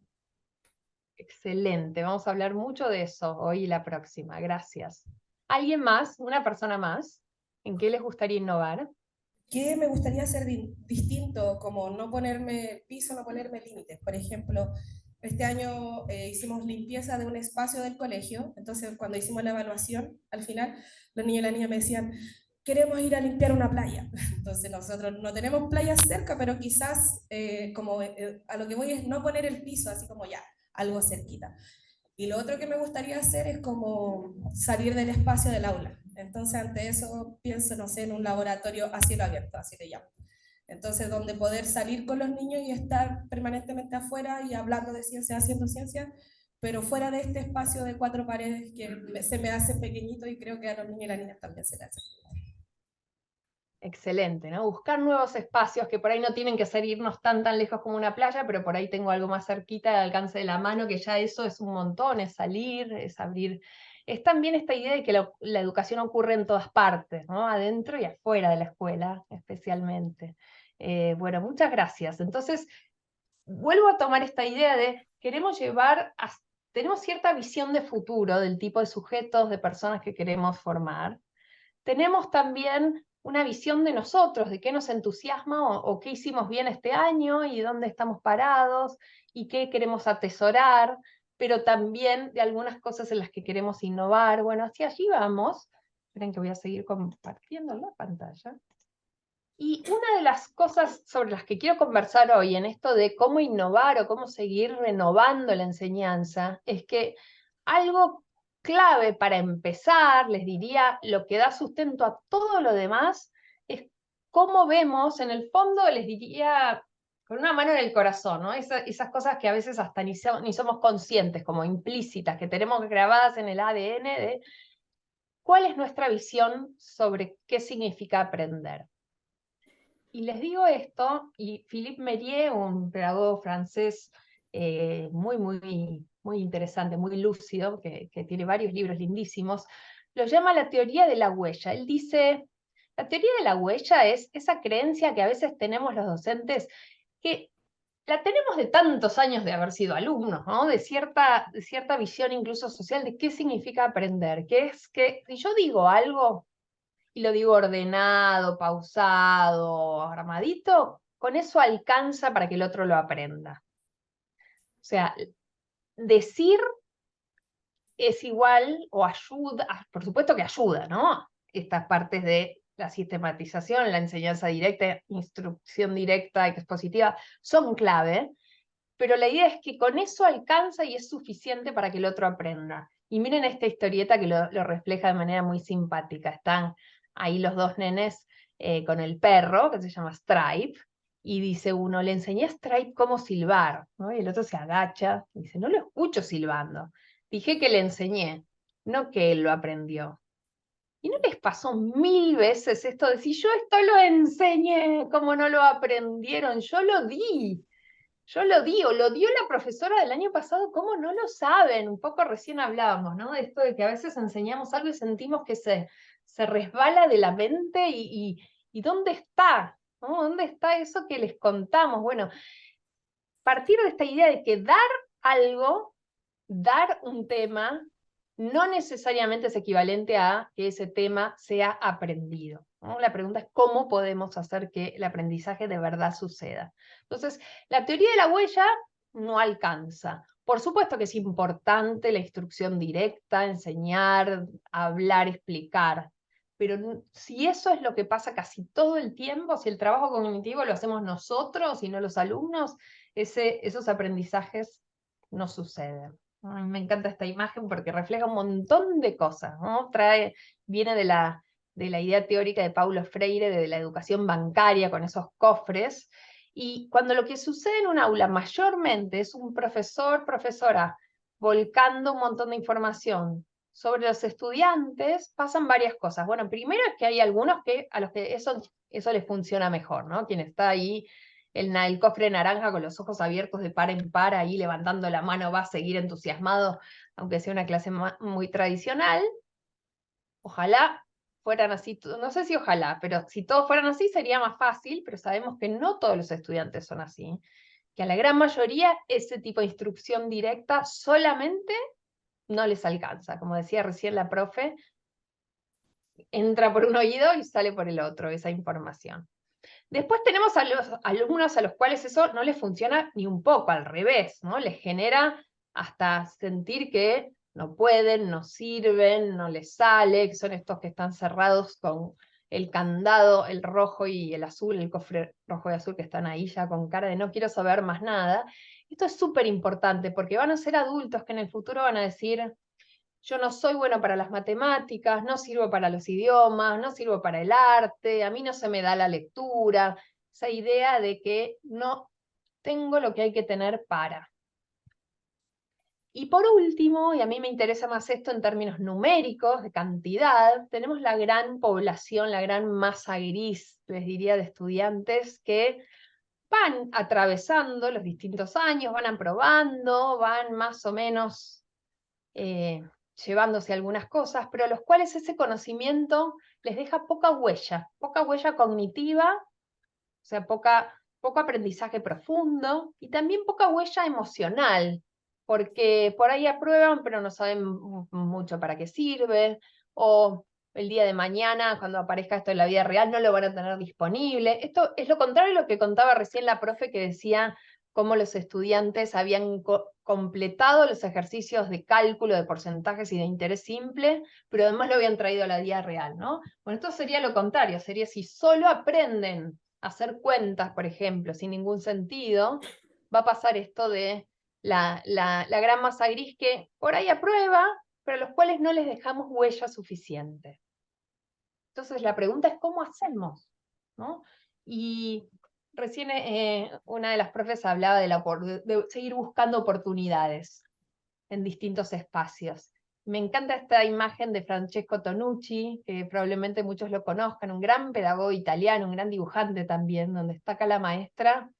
Excelente, vamos a hablar mucho de eso hoy y la próxima. Gracias. ¿Alguien más? ¿Una persona más? ¿En qué les gustaría innovar? ¿Qué me gustaría hacer distinto? Como no ponerme piso, no ponerme límites. Por ejemplo, este año hicimos limpieza de un espacio del colegio, entonces cuando hicimos la evaluación, al final los niños y las niñas me decían, queremos ir a limpiar una playa. Entonces nosotros no tenemos playas cerca, pero quizás a lo que voy es no poner el piso, así como ya, algo cerquita. Y lo otro que me gustaría hacer es como salir del espacio del aula. Entonces, ante eso pienso, no sé, en un laboratorio a cielo abierto, así le llamo. Entonces, donde poder salir con los niños y estar permanentemente afuera y hablando de ciencia, haciendo ciencia, pero fuera de este espacio de 4 paredes que se me hace pequeñito y creo que a los niños y las niñas también se les hace. Excelente, ¿no? Buscar nuevos espacios que por ahí no tienen que ser irnos tan lejos como una playa, pero por ahí tengo algo más cerquita al alcance de la mano, que ya eso es un montón, es salir, es abrir. Es también esta idea de que la educación ocurre en todas partes, ¿no? Adentro y afuera de la escuela, especialmente. Bueno, muchas gracias. Entonces, vuelvo a tomar esta idea de tenemos cierta visión de futuro del tipo de sujetos, de personas que queremos formar. Tenemos también una visión de nosotros, de qué nos entusiasma o qué hicimos bien este año y dónde estamos parados y qué queremos atesorar, pero también de algunas cosas en las que queremos innovar. Bueno, hacia allí vamos. Esperen que voy a seguir compartiendo la pantalla. Y una de las cosas sobre las que quiero conversar hoy en esto de cómo innovar o cómo seguir renovando la enseñanza es que algo clave para empezar, les diría, lo que da sustento a todo lo demás, es cómo vemos, en el fondo, les diría, con una mano en el corazón, ¿no? Esas cosas que a veces hasta ni somos conscientes, como implícitas, que tenemos grabadas en el ADN de cuál es nuestra visión sobre qué significa aprender. Y les digo esto, y Philippe Mérieux, un pedagogo francés muy interesante, muy lúcido, que tiene varios libros lindísimos, lo llama la teoría de la huella. Él dice, la teoría de la huella es esa creencia que a veces tenemos los docentes, que la tenemos de tantos años de haber sido alumnos, ¿no? De cierta visión incluso social de qué significa aprender, que es que si yo digo algo, y lo digo ordenado, pausado, armadito, con eso alcanza para que el otro lo aprenda. O sea, decir es igual o ayuda, por supuesto que ayuda, ¿no? Estas partes de la sistematización, la enseñanza directa, instrucción directa, expositiva, son clave, pero la idea es que con eso alcanza y es suficiente para que el otro aprenda. Y miren esta historieta que lo refleja de manera muy simpática. Están ahí los dos nenes con el perro, que se llama Stripe, Y dice uno, le enseñé a Stripe cómo silbar, ¿no? Y el otro se agacha y dice, no lo escucho silbando. Dije que le enseñé, no que él lo aprendió. ¿Y no les pasó 1000 veces esto de si yo esto lo enseñé, como no lo aprendieron? Yo lo di, o lo dio la profesora del año pasado, ¿cómo no lo saben? Un poco recién hablábamos, ¿no? De esto de que a veces enseñamos algo y sentimos que se resbala de la mente y ¿dónde está? ¿No? ¿Dónde está eso que les contamos? Bueno, partir de esta idea de que dar algo, dar un tema, no necesariamente es equivalente a que ese tema sea aprendido, ¿no? La pregunta es cómo podemos hacer que el aprendizaje de verdad suceda. Entonces, la teoría de la huella no alcanza. Por supuesto que es importante la instrucción directa, enseñar, hablar, explicar, pero si eso es lo que pasa casi todo el tiempo, si el trabajo cognitivo lo hacemos nosotros y no los alumnos, esos aprendizajes no suceden. Ay, me encanta esta imagen porque refleja un montón de cosas, ¿no? Viene de la idea teórica de Paulo Freire, de la educación bancaria con esos cofres, y cuando lo que sucede en un aula mayormente es un profesor, profesora, volcando un montón de información sobre los estudiantes, pasan varias cosas. Bueno, primero es que hay algunos a los que eso les funciona mejor, ¿no? Quien está ahí, el cofre naranja con los ojos abiertos de par en par, ahí levantando la mano, va a seguir entusiasmado, aunque sea una clase muy tradicional. Ojalá fueran así, no sé si ojalá, pero si todos fueran así sería más fácil, pero sabemos que no todos los estudiantes son así, que a la gran mayoría ese tipo de instrucción directa solamente no les alcanza. Como decía recién la profe, entra por un oído y sale por el otro esa información. Después tenemos a los alumnos a los cuales eso no les funciona ni un poco, al revés, ¿no? Les genera hasta sentir que no pueden, no sirven, no les sale, que son estos que están cerrados con el candado, el rojo y el azul, el cofre rojo y azul que están ahí ya con cara de no quiero saber más nada. Esto es súper importante porque van a ser adultos que en el futuro van a decir, yo no soy bueno para las matemáticas, no sirvo para los idiomas, no sirvo para el arte, a mí no se me da la lectura. Esa idea de que no tengo lo que hay que tener para. Y por último, y a mí me interesa más esto en términos numéricos, de cantidad, tenemos la gran población, la gran masa gris, les diría, de estudiantes que van atravesando los distintos años, van aprobando, van más o menos llevándose algunas cosas, pero a los cuales ese conocimiento les deja poca huella cognitiva, o sea, poco aprendizaje profundo, y también poca huella emocional, porque por ahí aprueban, pero no saben mucho para qué sirve, o el día de mañana, cuando aparezca esto en la vida real, no lo van a tener disponible. Esto es lo contrario a lo que contaba recién la profe, que decía cómo los estudiantes habían completado los ejercicios de cálculo de porcentajes y de interés simple, pero además lo habían traído a la vida real, ¿no? Bueno, esto sería lo contrario, sería si solo aprenden a hacer cuentas, por ejemplo, sin ningún sentido, va a pasar esto de la gran masa gris que por ahí aprueba, pero a los cuales no les dejamos huella suficiente. Entonces la pregunta es ¿cómo hacemos? ¿No? Y recién una de las profes hablaba de seguir buscando oportunidades en distintos espacios. Me encanta esta imagen de Francesco Tonucci, que probablemente muchos lo conozcan, un gran pedagogo italiano, un gran dibujante también, donde está acá la maestra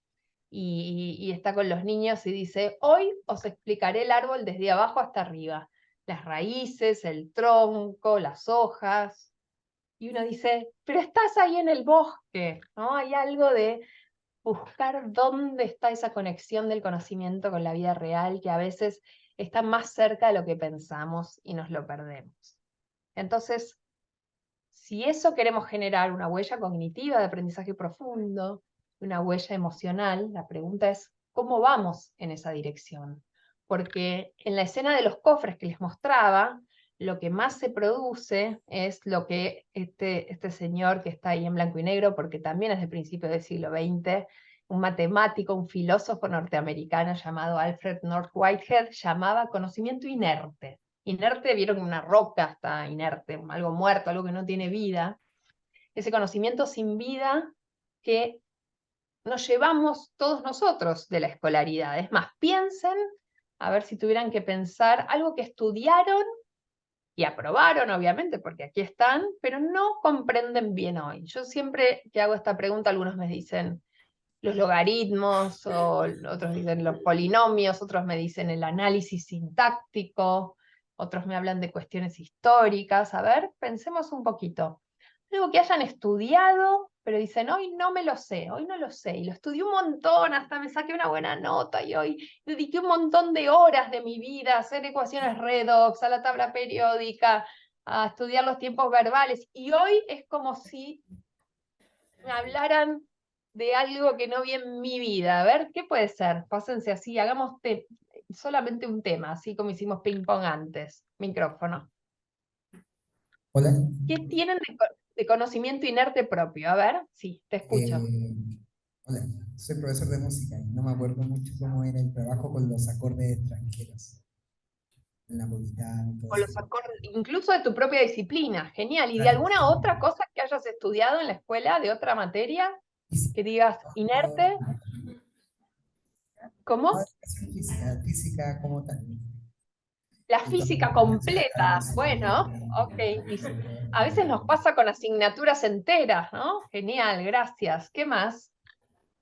y está con los niños y dice, hoy os explicaré el árbol desde abajo hasta arriba, las raíces, el tronco, las hojas. Y uno dice, pero estás ahí en el bosque, ¿no? Hay algo de buscar dónde está esa conexión del conocimiento con la vida real, que a veces está más cerca de lo que pensamos y nos lo perdemos. Entonces, si eso queremos generar una huella cognitiva de aprendizaje profundo, una huella emocional, la pregunta es, ¿cómo vamos en esa dirección? Porque en la escena de los cofres que les mostraba, lo que más se produce es lo que este señor que está ahí en blanco y negro, porque también es de principios del siglo XX, un matemático, un filósofo norteamericano llamado Alfred North Whitehead, llamaba conocimiento inerte. Inerte, vieron una roca está inerte, algo muerto, algo que no tiene vida. Ese conocimiento sin vida que nos llevamos todos nosotros de la escolaridad. Es más, piensen, a ver si tuvieran que pensar algo que estudiaron y aprobaron, obviamente, porque aquí están, pero no comprenden bien hoy. Yo siempre que hago esta pregunta, algunos me dicen los logaritmos, o otros dicen los polinomios, otros me dicen el análisis sintáctico, otros me hablan de cuestiones históricas. A ver, pensemos un poquito. Algo que hayan estudiado, pero dicen, hoy no me lo sé, hoy no lo sé, y lo estudié un montón, hasta me saqué una buena nota, y hoy dediqué un montón de horas de mi vida a hacer ecuaciones redox, a la tabla periódica, a estudiar los tiempos verbales, y hoy es como si me hablaran de algo que no vi en mi vida. A ver, ¿qué puede ser? Pásense así, hagamos solamente un tema, así como hicimos ping pong antes. Micrófono. Hola. ¿Qué tienen de conocimiento inerte propio? A ver, sí, te escucho. Hola, soy profesor de música y no me acuerdo mucho cómo era el trabajo con los acordes extranjeros. El napolitano, todo Con los eso. acordes, incluso de tu propia disciplina. Genial. ¿Y de Claro. alguna otra cosa que hayas estudiado en la escuela, de otra materia, que digas inerte? ¿Cómo? No, educación física, física como tal. La Y todo física lo relacionado a la completa. Bueno, ok. A veces nos pasa con asignaturas enteras, ¿no? Genial, gracias. ¿Qué más?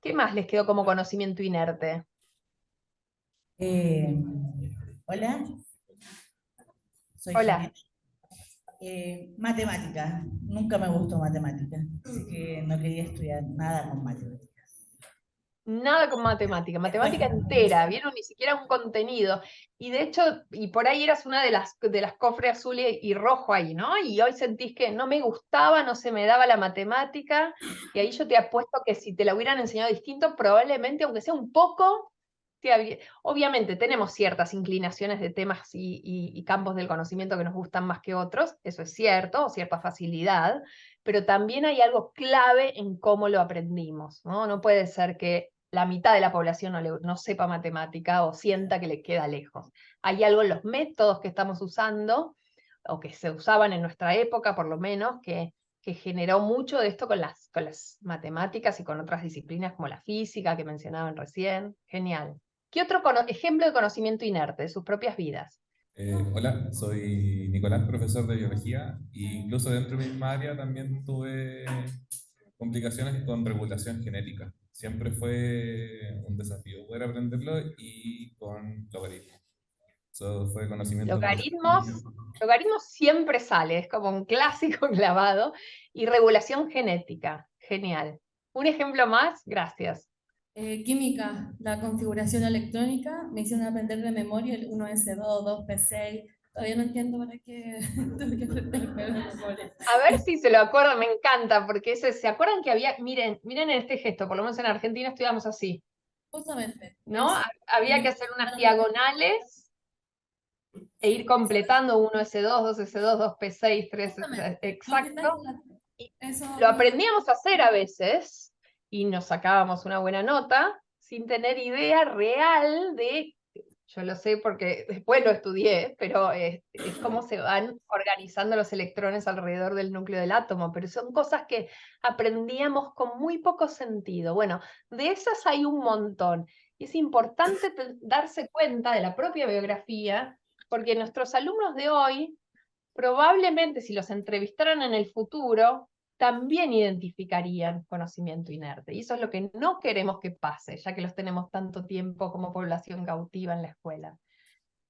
¿Qué más les quedó como conocimiento inerte? Hola, soy Hola. Jimena. Matemática, nunca me gustó matemática, así que no quería estudiar nada con matemáticas. Nada con matemática, matemática Bueno, entera, ¿vieron? Ni siquiera un contenido. Y de hecho, y por ahí eras una de las cofre azul y rojo ahí, ¿no? Y hoy sentís que no me gustaba, no se me daba la matemática, y ahí yo te apuesto que si te la hubieran enseñado distinto, probablemente, aunque sea un poco, obviamente tenemos ciertas inclinaciones de temas y campos del conocimiento que nos gustan más que otros, eso es cierto, o cierta facilidad, pero también hay algo clave en cómo lo aprendimos, ¿no? No puede ser que la mitad de la población no sepa matemática o sienta que le queda lejos. Hay algo en los métodos que estamos usando, o que se usaban en nuestra época por lo menos, que generó mucho de esto con las matemáticas y con otras disciplinas como la física que mencionaban recién. Genial. ¿Qué otro ejemplo de conocimiento inerte de sus propias vidas? Hola, soy Nicolás, profesor de biología, e incluso dentro de mi misma área también tuve complicaciones con regulación genética. Siempre fue un desafío poder aprenderlo y con logaritmos. Eso fue conocimiento Logaritmos siempre sale, es como un clásico clavado. Y regulación genética, genial. Un ejemplo más, gracias. Química, la configuración electrónica, me hicieron aprender de memoria el 1S2, 2P6. Todavía no entiendo para qué tuve que aprenderme de memoria. A ver si se lo acuerdan, me encanta, porque ¿se acuerdan que había, miren este gesto, por lo menos en Argentina estudiamos así, Justamente. ¿no? Había que hacer unas diagonales e ir completando 1S2, 2S2, 2P6, 3, exacto. Lo aprendíamos a hacer a veces y nos sacábamos una buena nota sin tener idea real de, yo lo sé porque después lo estudié, pero es cómo se van organizando los electrones alrededor del núcleo del átomo, pero son cosas que aprendíamos con muy poco sentido. Bueno, de esas hay un montón. Y es importante darse cuenta de la propia biografía, porque nuestros alumnos de hoy, probablemente si los entrevistaran en el futuro, también identificarían conocimiento inerte. Y eso es lo que no queremos que pase, ya que los tenemos tanto tiempo como población cautiva en la escuela.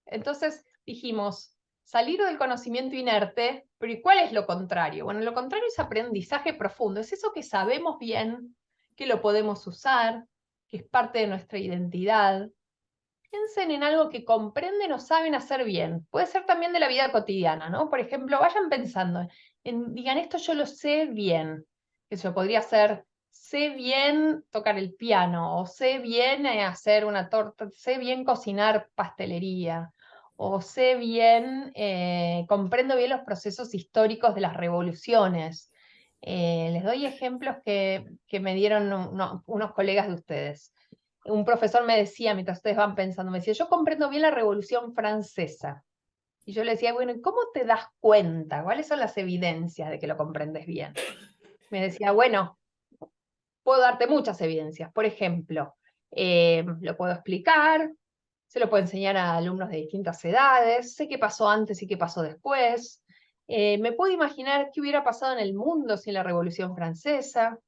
Entonces dijimos, salir del conocimiento inerte, pero ¿y cuál es lo contrario? Bueno, lo contrario es aprendizaje profundo, es eso que sabemos bien, que lo podemos usar, que es parte de nuestra identidad. Piensen en algo que comprenden o saben hacer bien. Puede ser también de la vida cotidiana, ¿no? Por ejemplo, vayan pensando, digan, esto yo lo sé bien. Eso podría ser, sé bien tocar el piano, o sé bien hacer una torta, sé bien cocinar pastelería, o sé bien, comprendo bien los procesos históricos de las revoluciones. Les doy ejemplos que me dieron unos colegas de ustedes. Un profesor me decía, mientras ustedes van pensando, me decía, yo comprendo bien la Revolución Francesa. Y yo le decía, bueno, ¿y cómo te das cuenta? ¿Cuáles son las evidencias de que lo comprendes bien? Me decía, bueno, puedo darte muchas evidencias. Por ejemplo, lo puedo explicar, se lo puedo enseñar a alumnos de distintas edades, sé qué pasó antes y qué pasó después, me puedo imaginar qué hubiera pasado en el mundo sin la Revolución Francesa.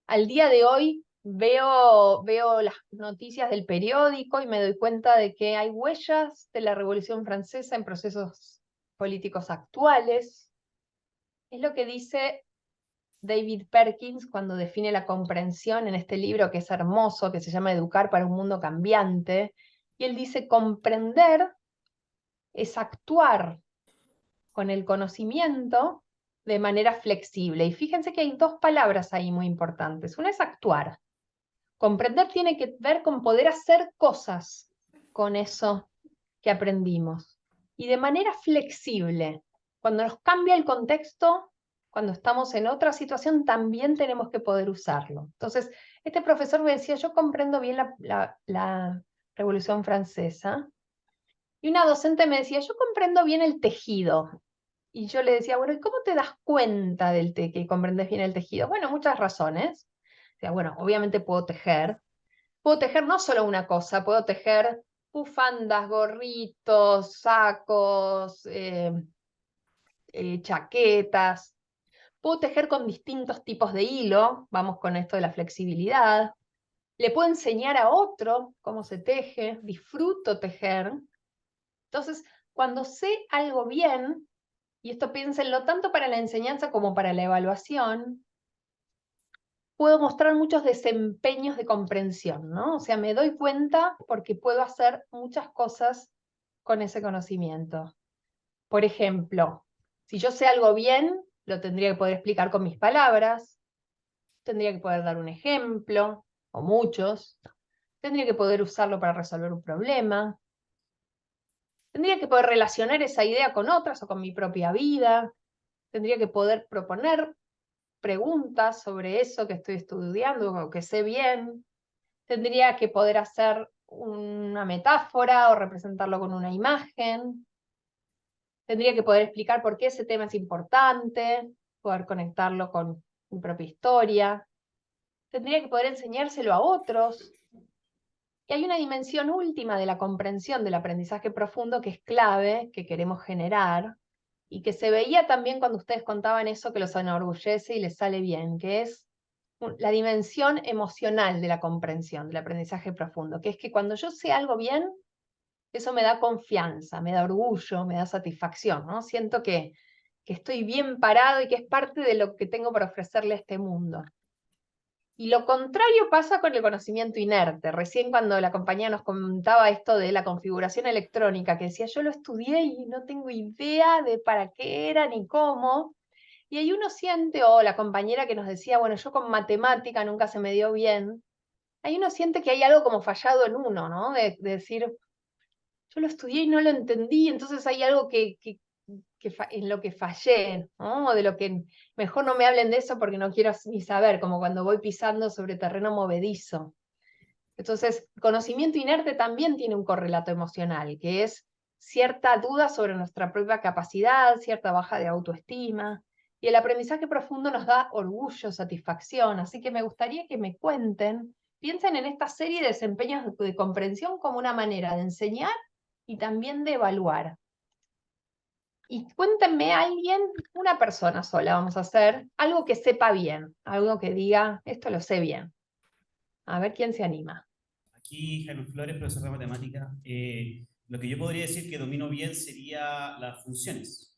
Al día de hoy veo las noticias del periódico y me doy cuenta de que hay huellas de la Revolución Francesa en procesos políticos actuales. Es lo que dice David Perkins cuando define la comprensión en este libro que es hermoso, que se llama Educar para un mundo cambiante. Y él dice, comprender es actuar con el conocimiento de manera flexible. Y fíjense que hay dos palabras ahí muy importantes. Una es actuar. Comprender tiene que ver con poder hacer cosas con eso que aprendimos. Y de manera flexible. Cuando nos cambia el contexto, cuando estamos en otra situación, también tenemos que poder usarlo. Entonces, este profesor me decía, yo comprendo bien la Revolución Francesa. Y una docente me decía, yo comprendo bien el tejido. Y yo le decía, bueno, ¿y cómo te das cuenta que comprendes bien el tejido? Bueno, muchas razones. O sea, bueno, obviamente puedo tejer. Puedo tejer no solo una cosa, puedo tejer bufandas, gorritos, sacos, chaquetas. Puedo tejer con distintos tipos de hilo, vamos con esto de la flexibilidad. Le puedo enseñar a otro cómo se teje, disfruto tejer. Entonces, cuando sé algo bien, y esto piénsenlo tanto para la enseñanza como para la evaluación, puedo mostrar muchos desempeños de comprensión, ¿no? O sea, me doy cuenta porque puedo hacer muchas cosas con ese conocimiento. Por ejemplo, si yo sé algo bien, lo tendría que poder explicar con mis palabras, tendría que poder dar un ejemplo, o muchos, tendría que poder usarlo para resolver un problema, tendría que poder relacionar esa idea con otras o con mi propia vida, tendría que poder proponer preguntas sobre eso que estoy estudiando o que sé bien, tendría que poder hacer una metáfora o representarlo con una imagen, tendría que poder explicar por qué ese tema es importante, poder conectarlo con mi propia historia, tendría que poder enseñárselo a otros. Y hay una dimensión última de la comprensión del aprendizaje profundo que es clave, que queremos generar, y que se veía también cuando ustedes contaban eso que los enorgullece y les sale bien, que es la dimensión emocional de la comprensión, del aprendizaje profundo, que es que cuando yo sé algo bien, eso me da confianza, me da orgullo, me da satisfacción, ¿no? Siento que estoy bien parado y que es parte de lo que tengo para ofrecerle a este mundo. Y lo contrario pasa con el conocimiento inerte. Recién cuando la compañía nos comentaba esto de la configuración electrónica, que decía, yo lo estudié y no tengo idea de para qué era ni cómo. Y ahí uno siente, o la compañera que nos decía, bueno, yo con matemática nunca se me dio bien. Ahí uno siente que hay algo como fallado en uno, ¿no? De decir, yo lo estudié y no lo entendí, entonces hay algo en lo que fallé, ¿no? O de lo que mejor no me hablen de eso porque no quiero ni saber, como cuando voy pisando sobre terreno movedizo. Entonces, conocimiento inerte también tiene un correlato emocional, que es cierta duda sobre nuestra propia capacidad, cierta baja de autoestima, y el aprendizaje profundo nos da orgullo, satisfacción, así que me gustaría que me cuenten, piensen en esta serie de desempeños de comprensión como una manera de enseñar y también de evaluar. Y cuéntenme a alguien, una persona sola vamos a hacer, algo que sepa bien, algo que diga, esto lo sé bien. A ver quién se anima. Aquí Jaime Flores, profesor de matemática. Lo que yo podría decir que domino bien sería las funciones.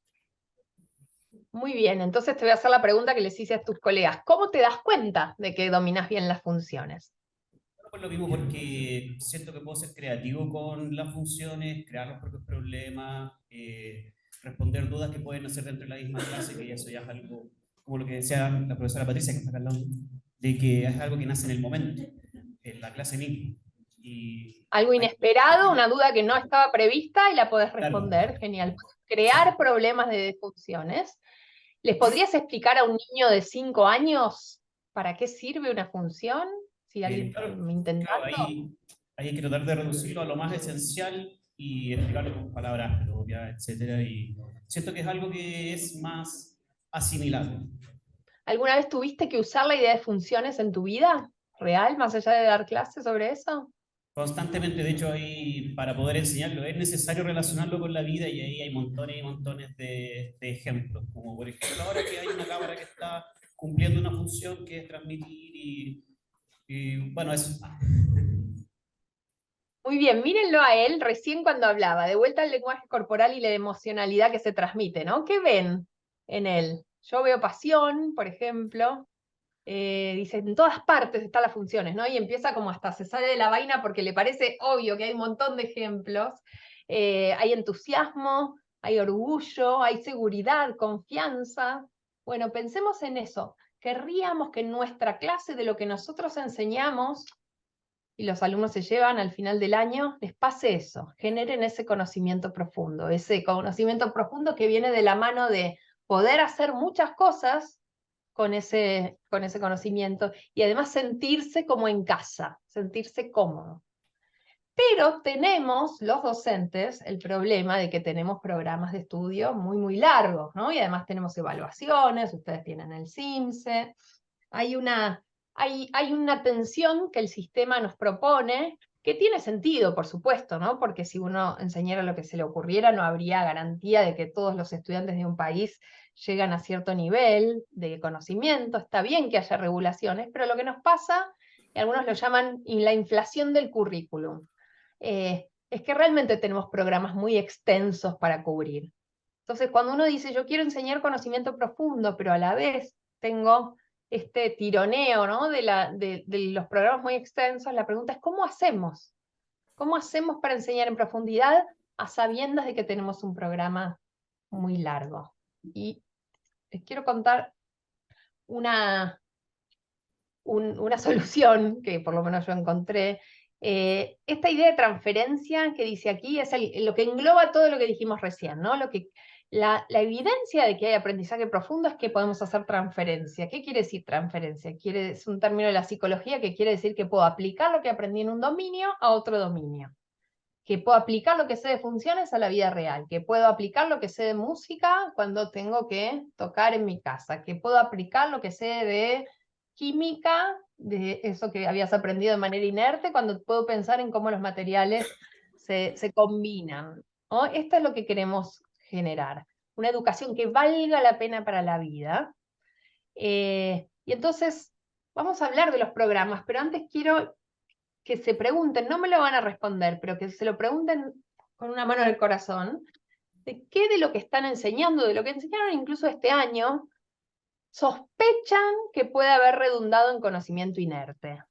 Muy bien, entonces te voy a hacer la pregunta que les hice a tus colegas. ¿Cómo te das cuenta de que dominas bien las funciones? Por lo mismo, porque siento que puedo ser creativo con las funciones, crear los propios problemas, responder dudas que pueden hacer dentro de la misma clase, que eso ya es algo, como lo que decía la profesora Patricia, que está acá al lado, de que es algo que nace en el momento, en la clase misma. Y algo inesperado, una duda que no estaba prevista y la podés responder. Claro. Genial. Crear problemas de funciones. ¿Les podrías explicar a un niño de 5 años para qué sirve una función? Si alguien me intenta. Claro, ahí hay que tratar de reducirlo a lo más esencial y explicarlo con palabras propias, etc. Y siento que es algo que es más asimilable. ¿Alguna vez tuviste que usar la idea de funciones en tu vida real, más allá de dar clases sobre eso? Constantemente, de hecho, para poder enseñarlo es necesario relacionarlo con la vida y ahí hay montones y montones de ejemplos, como por ejemplo ahora que hay una cámara que está cumpliendo una función que es transmitir y bueno, eso. Muy bien, mírenlo a él recién cuando hablaba, de vuelta al lenguaje corporal y la emocionalidad que se transmite, ¿no? ¿Qué ven en él? Yo veo pasión, por ejemplo. Dice, en todas partes están las funciones, ¿no? Y empieza como hasta se sale de la vaina porque le parece obvio que hay un montón de ejemplos. Hay entusiasmo, hay orgullo, hay seguridad, confianza. Bueno, pensemos en eso. Querríamos que en nuestra clase de lo que nosotros enseñamos y los alumnos se llevan al final del año, les pase eso, generen ese conocimiento profundo que viene de la mano de poder hacer muchas cosas con ese conocimiento y además sentirse como en casa, sentirse cómodo. Pero tenemos, los docentes, el problema de que tenemos programas de estudio muy, muy largos, ¿no? Y además tenemos evaluaciones, ustedes tienen el CIMSE, hay una tensión que el sistema nos propone, que tiene sentido, por supuesto, ¿no? Porque si uno enseñara lo que se le ocurriera, no habría garantía de que todos los estudiantes de un país llegan a cierto nivel de conocimiento. Está bien que haya regulaciones, pero lo que nos pasa, y algunos lo llaman la inflación del currículum, es que realmente tenemos programas muy extensos para cubrir. Entonces, cuando uno dice, yo quiero enseñar conocimiento profundo, pero a la vez tengo este tironeo, ¿no? de los programas muy extensos, la pregunta es, ¿cómo hacemos? ¿Cómo hacemos para enseñar en profundidad a sabiendas de que tenemos un programa muy largo? Y les quiero contar una solución que por lo menos yo encontré. Esta idea de transferencia que dice aquí es lo que engloba todo lo que dijimos recién, ¿no? La evidencia de que hay aprendizaje profundo es que podemos hacer transferencia. ¿Qué quiere decir transferencia? Es un término de la psicología que quiere decir que puedo aplicar lo que aprendí en un dominio a otro dominio. Que puedo aplicar lo que sé de funciones a la vida real. Que puedo aplicar lo que sé de música cuando tengo que tocar en mi casa. Que puedo aplicar lo que sé de química, de eso que habías aprendido de manera inerte, cuando puedo pensar en cómo los materiales se combinan, ¿no? Esto es lo que queremos generar, una educación que valga la pena para la vida. Y entonces, vamos a hablar de los programas, pero antes quiero que se pregunten, no me lo van a responder, pero que se lo pregunten con una mano en el corazón, de qué de lo que están enseñando, de lo que enseñaron incluso este año, sospechan que puede haber redundado en conocimiento inerte.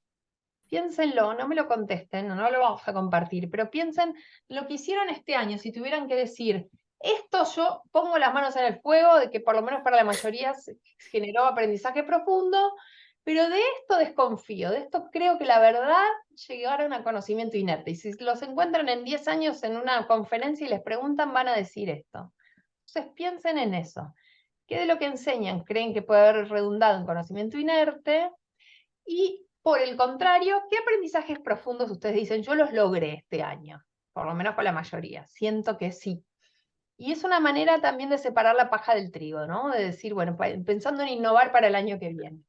Piénsenlo, no me lo contesten, no lo vamos a compartir, pero piensen lo que hicieron este año, si tuvieran que decir, esto yo pongo las manos en el fuego, de que por lo menos para la mayoría se generó aprendizaje profundo, pero de esto desconfío, de esto creo que la verdad llegaron a conocimiento inerte. Y si los encuentran en 10 años en una conferencia y les preguntan, van a decir esto. Entonces piensen en eso. ¿Qué de lo que enseñan creen que puede haber redundado en conocimiento inerte? Y por el contrario, ¿qué aprendizajes profundos ustedes dicen? Yo los logré este año, por lo menos con la mayoría, siento que sí. Y es una manera también de separar la paja del trigo, ¿no? De decir, bueno, pensando en innovar para el año que viene.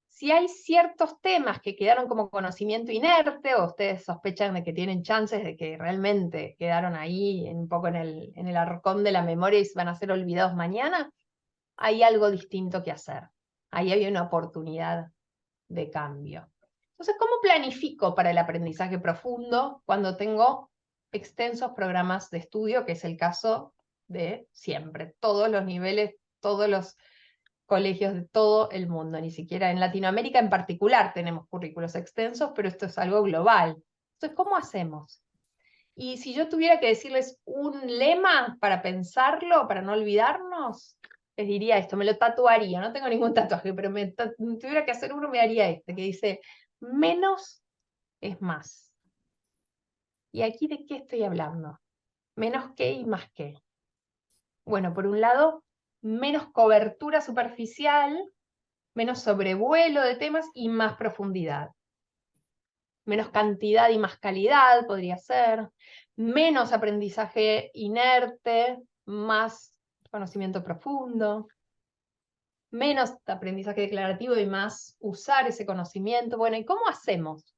Si hay ciertos temas que quedaron como conocimiento inerte, o ustedes sospechan de que tienen chances de que realmente quedaron ahí un poco en el arcón de la memoria y van a ser olvidados mañana, hay algo distinto que hacer. Ahí había una oportunidad de cambio. Entonces, ¿cómo planifico para el aprendizaje profundo cuando tengo extensos programas de estudio, que es el caso de siempre? Todos los niveles, todos los colegios de todo el mundo, ni siquiera en Latinoamérica en particular tenemos currículos extensos, pero esto es algo global. Entonces, ¿cómo hacemos? Y si yo tuviera que decirles un lema para pensarlo, para no olvidarnos, les diría esto, me lo tatuaría, no tengo ningún tatuaje, pero tuviera que hacer uno, me haría este, que dice, menos es más. ¿Y aquí de qué estoy hablando? Menos qué y más qué. Bueno, por un lado, menos cobertura superficial, menos sobrevuelo de temas y más profundidad. Menos cantidad y más calidad podría ser. Menos aprendizaje inerte, más conocimiento profundo. menos aprendizaje declarativo y más usar ese conocimiento. Bueno, ¿y cómo hacemos?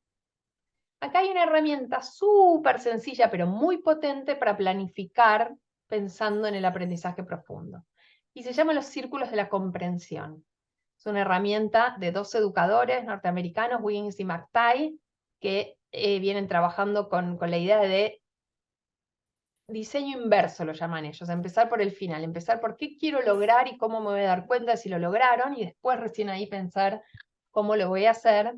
Acá hay una herramienta súper sencilla, pero muy potente para planificar pensando en el aprendizaje profundo. Y se llama los círculos de la comprensión. Es una herramienta de 2 educadores norteamericanos, Wiggins y McTighe, que vienen trabajando con la idea de diseño inverso, lo llaman ellos, empezar por el final, empezar por qué quiero lograr y cómo me voy a dar cuenta si lo lograron, y después recién ahí pensar cómo lo voy a hacer.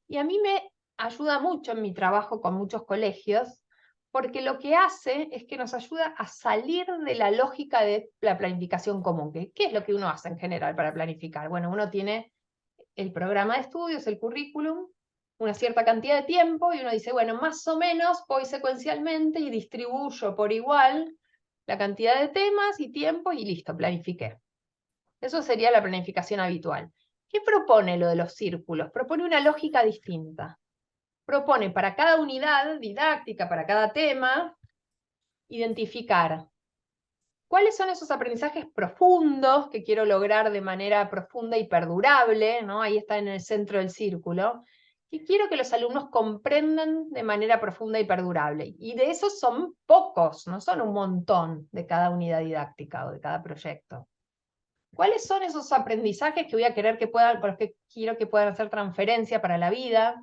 Y a mí me ayuda mucho en mi trabajo con muchos colegios, porque lo que hace es que nos ayuda a salir de la lógica de la planificación común. ¿Qué es lo que uno hace en general para planificar? Bueno, uno tiene el programa de estudios, el currículum, una cierta cantidad de tiempo, y uno dice, bueno, más o menos voy secuencialmente y distribuyo por igual la cantidad de temas y tiempo, y listo, planifiqué. Eso sería la planificación habitual. ¿Qué propone lo de los círculos? Propone una lógica distinta. Propone para cada unidad didáctica, para cada tema, identificar cuáles son esos aprendizajes profundos que quiero lograr de manera profunda y perdurable, ¿no? Ahí está en el centro del círculo, y quiero que los alumnos comprendan de manera profunda y perdurable. Y de esos son pocos, no son un montón de cada unidad didáctica o de cada proyecto. ¿Cuáles son esos aprendizajes que voy a querer que puedan, con los que quiero que puedan hacer transferencia para la vida,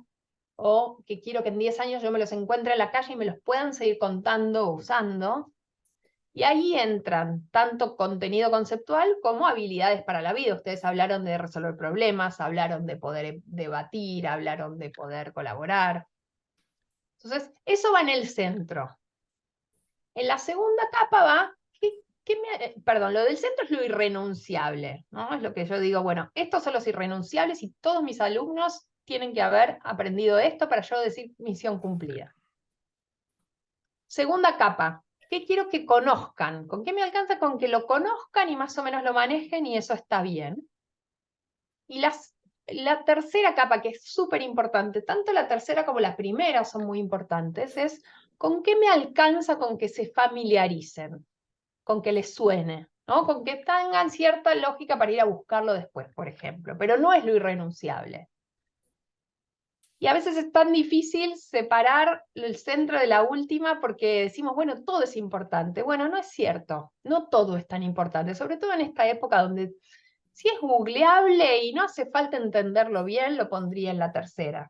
o que quiero que en 10 años yo me los encuentre en la calle y me los puedan seguir contando o usando? Y ahí entran tanto contenido conceptual como habilidades para la vida. Ustedes hablaron de resolver problemas, hablaron de poder debatir, hablaron de poder colaborar. Entonces, eso va en el centro. En la segunda capa va, perdón, lo del centro es lo irrenunciable, ¿no? Es lo que yo digo, bueno, estos son los irrenunciables y todos mis alumnos tienen que haber aprendido esto para yo decir misión cumplida. Segunda capa, ¿qué quiero que conozcan? ¿Con qué me alcanza? Con que lo conozcan y más o menos lo manejen, y eso está bien. Y la tercera capa, que es súper importante, tanto la tercera como la primera son muy importantes, es ¿con qué me alcanza con que se familiaricen? Con que les suene, ¿no? Con que tengan cierta lógica para ir a buscarlo después, por ejemplo, pero no es lo irrenunciable. Y a veces es tan difícil separar el centro de la última porque decimos, bueno, todo es importante. Bueno, no es cierto, no todo es tan importante, sobre todo en esta época donde si es googleable y no hace falta entenderlo bien, lo pondría en la tercera.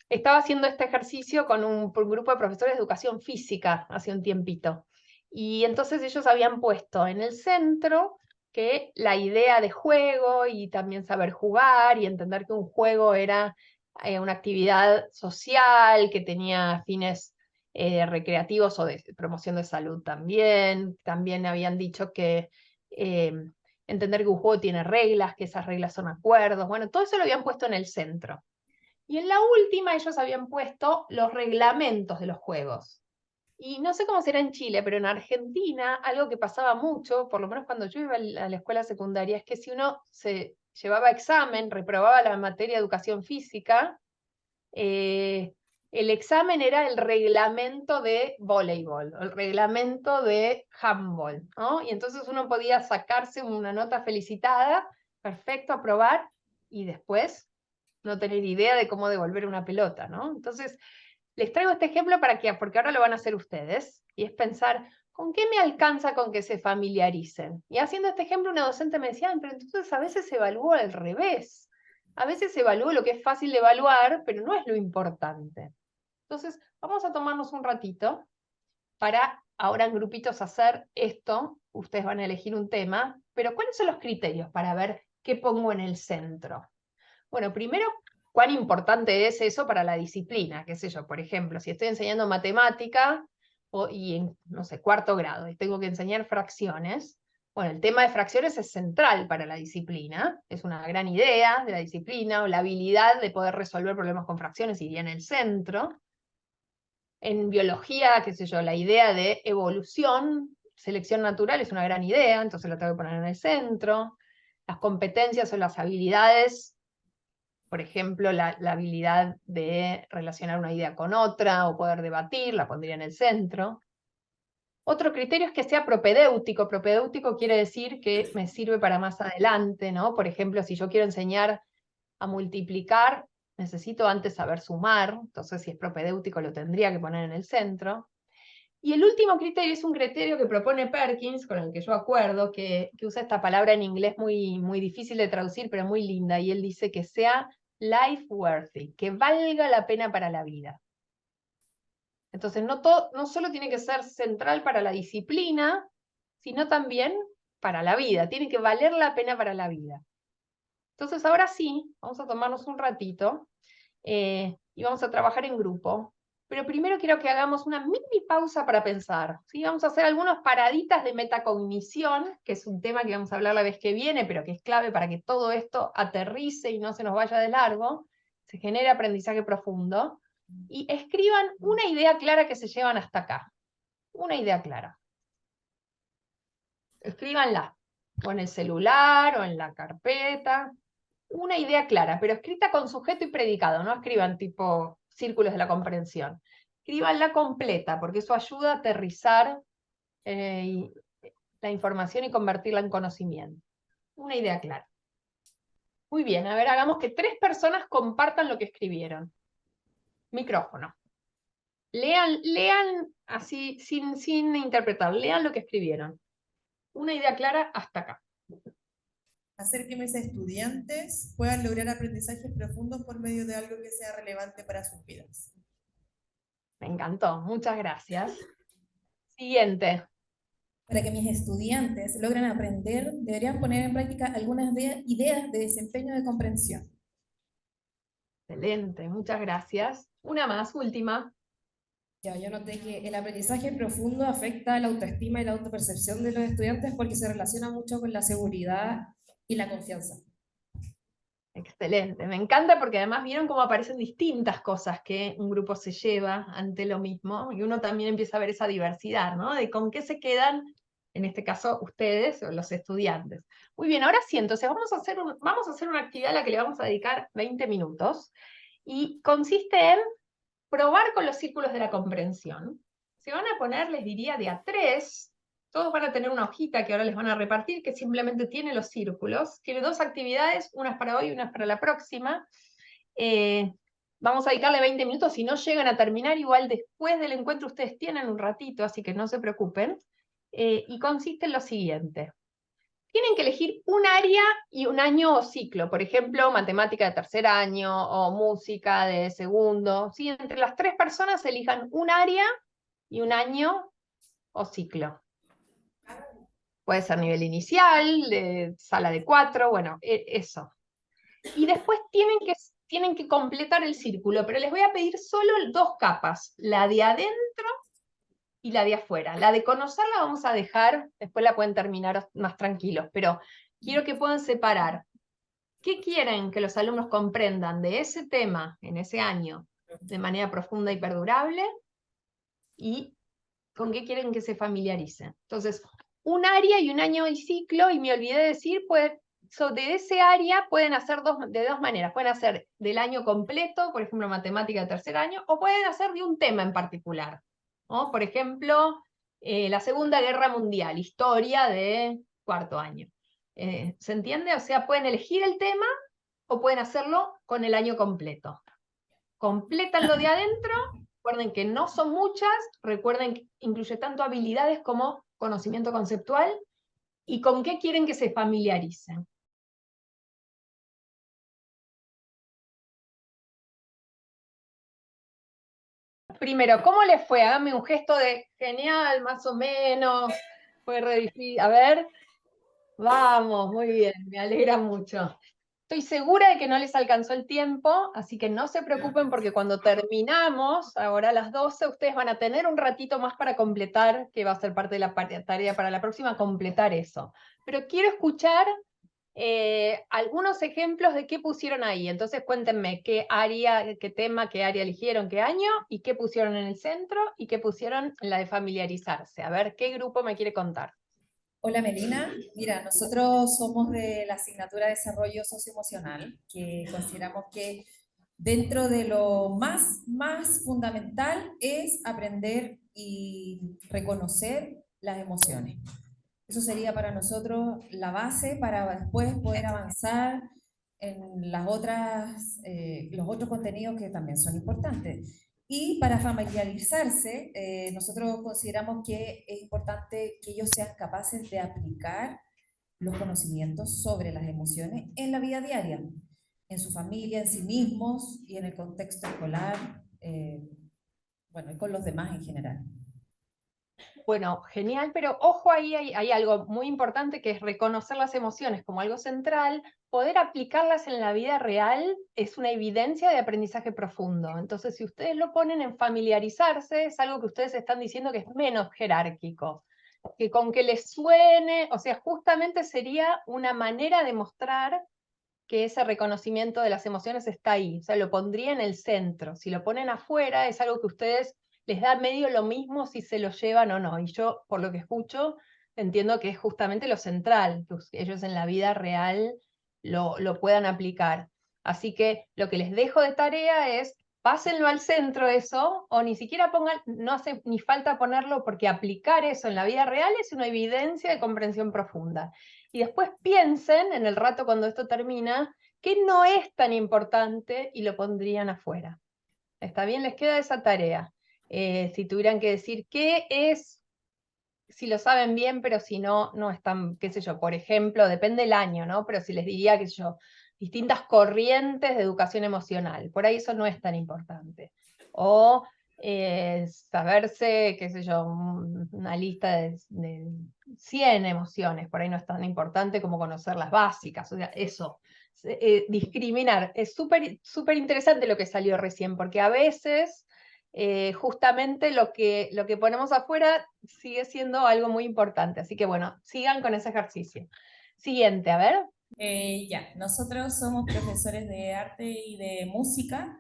Estaba haciendo este ejercicio con un grupo de profesores de educación física hace un tiempito. Y entonces ellos habían puesto en el centro que la idea de juego y también saber jugar y entender que un juego era una actividad social que tenía fines recreativos o de promoción de salud también. También habían dicho que entender que un juego tiene reglas, que esas reglas son acuerdos. Bueno, todo eso lo habían puesto en el centro. Y en la última ellos habían puesto los reglamentos de los juegos. Y no sé cómo será en Chile, pero en Argentina algo que pasaba mucho, por lo menos cuando yo iba a la escuela secundaria, es que si uno se llevaba examen, reprobaba la materia de educación física, el examen era el reglamento de voleibol, el reglamento de handball, ¿no? Y entonces uno podía sacarse una nota felicitada, perfecto, aprobar, y después no tener idea de cómo devolver una pelota, ¿no? Entonces, les traigo este ejemplo porque ahora lo van a hacer ustedes, y es pensar, ¿con qué me alcanza con que se familiaricen? Y haciendo este ejemplo, una docente me decía, pero entonces a veces se evalúa al revés. A veces se evalúa lo que es fácil de evaluar, pero no es lo importante. Entonces, vamos a tomarnos un ratito para ahora en grupitos hacer esto. Ustedes van a elegir un tema, pero ¿cuáles son los criterios para ver qué pongo en el centro? Bueno, primero, ¿cuán importante es eso para la disciplina? Qué sé yo, por ejemplo, si estoy enseñando matemática y en, no sé, 4º grado y tengo que enseñar fracciones, bueno, el tema de fracciones es central para la disciplina, es una gran idea de la disciplina, o la habilidad de poder resolver problemas con fracciones iría en el centro. En biología, qué sé yo, la idea de evolución, selección natural es una gran idea, entonces lo tengo que poner en el centro. Las competencias o las habilidades, por ejemplo, la habilidad de relacionar una idea con otra o poder debatir, la pondría en el centro. Otro criterio es que sea propedéutico. Propedéutico quiere decir que me sirve para más adelante, ¿no? Por ejemplo, si yo quiero enseñar a multiplicar, necesito antes saber sumar, entonces si es propedéutico lo tendría que poner en el centro. Y el último criterio es un criterio que propone Perkins, con el que yo acuerdo, que usa esta palabra en inglés muy difícil de traducir, pero muy linda, y él dice que sea life worthy, que valga la pena para la vida. Entonces no solo tiene que ser central para la disciplina, sino también para la vida, tiene que valer la pena para la vida. Entonces ahora sí, vamos a tomarnos un ratito y vamos a trabajar en grupo. Pero primero quiero que hagamos una mini pausa para pensar, ¿sí? Vamos a hacer algunas paraditas de metacognición, que es un tema que vamos a hablar la vez que viene, pero que es clave para que todo esto aterrice y no se nos vaya de largo, se genere aprendizaje profundo, y escriban una idea clara que se llevan hasta acá. Una idea clara. Escríbanla, o en el celular, o en la carpeta. Una idea clara, pero escrita con sujeto y predicado, no escriban tipo círculos de la comprensión. Escríbanla completa, porque eso ayuda a aterrizar la información y convertirla en conocimiento. Una idea clara. Muy bien, a ver, hagamos que 3 personas compartan lo que escribieron. Micrófono. Lean así, sin interpretar, lean lo que escribieron. Una idea clara hasta acá. Hacer que mis estudiantes puedan lograr aprendizajes profundos por medio de algo que sea relevante para sus vidas. Me encantó, muchas gracias. Siguiente. Para que mis estudiantes logren aprender, deberían poner en práctica algunas ideas de desempeño de comprensión. Excelente, muchas gracias. Una más, última. Ya, yo noté que el aprendizaje profundo afecta la autoestima y la autopercepción de los estudiantes porque se relaciona mucho con la seguridad y la confianza. Excelente, me encanta porque además vieron cómo aparecen distintas cosas que un grupo se lleva ante lo mismo, y uno también empieza a ver esa diversidad, ¿no? De con qué se quedan, en este caso ustedes o los estudiantes. Muy bien, ahora sí, entonces vamos a hacer una actividad a la que le vamos a dedicar 20 minutos, y consiste en probar con los círculos de la comprensión. Se van a poner, les diría, de a 3. Todos van a tener una hojita que ahora les van a repartir, que simplemente tiene los círculos. Tiene 2 actividades, unas para hoy y unas para la próxima. Vamos a dedicarle 20 minutos. Si no llegan a terminar, igual después del encuentro ustedes tienen un ratito, así que no se preocupen. Y consiste en lo siguiente. Tienen que elegir un área y un año o ciclo. Por ejemplo, matemática de tercer año o música de segundo. ¿Sí? Entre las 3 personas elijan un área y un año o ciclo. Puede ser nivel inicial, de sala de 4, bueno, eso. Y después tienen que completar el círculo, pero les voy a pedir solo 2 capas, la de adentro y la de afuera. La de conocerla vamos a dejar, después la pueden terminar más tranquilos, pero quiero que puedan separar qué quieren que los alumnos comprendan de ese tema en ese año de manera profunda y perdurable, y con qué quieren que se familiaricen. Entonces, un área y un año y ciclo, y me olvidé de decir, de ese área pueden hacer de 2 maneras. Pueden hacer del año completo, por ejemplo, matemática de tercer año, o pueden hacer de un tema en particular, ¿no? Por ejemplo, la Segunda Guerra Mundial, historia de 4º año. ¿Se entiende? O sea, pueden elegir el tema o pueden hacerlo con el año completo. Completan lo de adentro. Recuerden que no son muchas, recuerden que incluye tanto habilidades como conocimiento conceptual, y con qué quieren que se familiaricen. Primero, ¿cómo les fue? Háganme un gesto de genial, más o menos, fue re difícil. A ver, vamos, muy bien, me alegra mucho. Estoy segura de que no les alcanzó el tiempo, así que no se preocupen porque cuando terminamos, ahora a las 12, ustedes van a tener un ratito más para completar, que va a ser parte de la tarea para la próxima, completar eso. Pero quiero escuchar algunos ejemplos de qué pusieron ahí. Entonces cuéntenme qué área, qué tema, qué área eligieron, qué año, y qué pusieron en el centro, y qué pusieron en la de familiarizarse. A ver, ¿qué grupo me quiere contar? Hola Melina, mira, nosotros somos de la asignatura de Desarrollo Socioemocional, que consideramos que dentro de lo más fundamental es aprender y reconocer las emociones. Eso sería para nosotros la base para después poder avanzar en las otras, los otros contenidos que también son importantes. Y para familiarizarse, nosotros consideramos que es importante que ellos sean capaces de aplicar los conocimientos sobre las emociones en la vida diaria, en su familia, en sí mismos y en el contexto escolar, bueno, y con los demás en general. Bueno, genial, pero ojo, ahí hay algo muy importante que es reconocer las emociones como algo central. Poder aplicarlas en la vida real es una evidencia de aprendizaje profundo. Entonces, si ustedes lo ponen en familiarizarse, es algo que ustedes están diciendo que es menos jerárquico. Que con que les suene, o sea, justamente sería una manera de mostrar que ese reconocimiento de las emociones está ahí. O sea, lo pondría en el centro. Si lo ponen afuera, es algo que ustedes les da medio lo mismo si se lo llevan o no. Y yo, por lo que escucho, entiendo que es justamente lo central, que ellos en la vida real lo puedan aplicar. Así que lo que les dejo de tarea es, pásenlo al centro eso, o ni siquiera pongan, no hace ni falta ponerlo, porque aplicar eso en la vida real es una evidencia de comprensión profunda. Y después piensen, en el rato cuando esto termina, que no es tan importante y lo pondrían afuera. ¿Está bien? Les queda esa tarea. Si tuvieran que decir qué es, si lo saben bien, pero si no, no están, qué sé yo, por ejemplo, depende del año, ¿no? Pero si les diría, qué sé yo, distintas corrientes de educación emocional, por ahí eso no es tan importante. O saberse, qué sé yo, una lista de 100 emociones, por ahí no es tan importante como conocer las básicas, o sea, eso. Discriminar, es súper interesante lo que salió recién, porque a veces justamente lo que ponemos afuera sigue siendo algo muy importante. Así que bueno, sigan con ese ejercicio. Siguiente, a ver. Nosotros somos profesores de arte y de música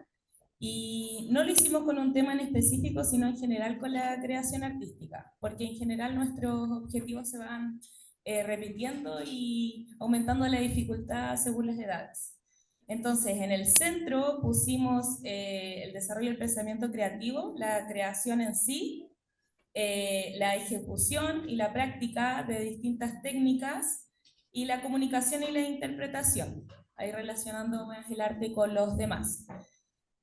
y no lo hicimos con un tema en específico, sino en general con la creación artística, porque en general nuestros objetivos se van repitiendo y aumentando la dificultad según las edades. Entonces, en el centro pusimos el desarrollo del pensamiento creativo, la creación en sí, la ejecución y la práctica de distintas técnicas y la comunicación y la interpretación, ahí relacionando más el arte con los demás.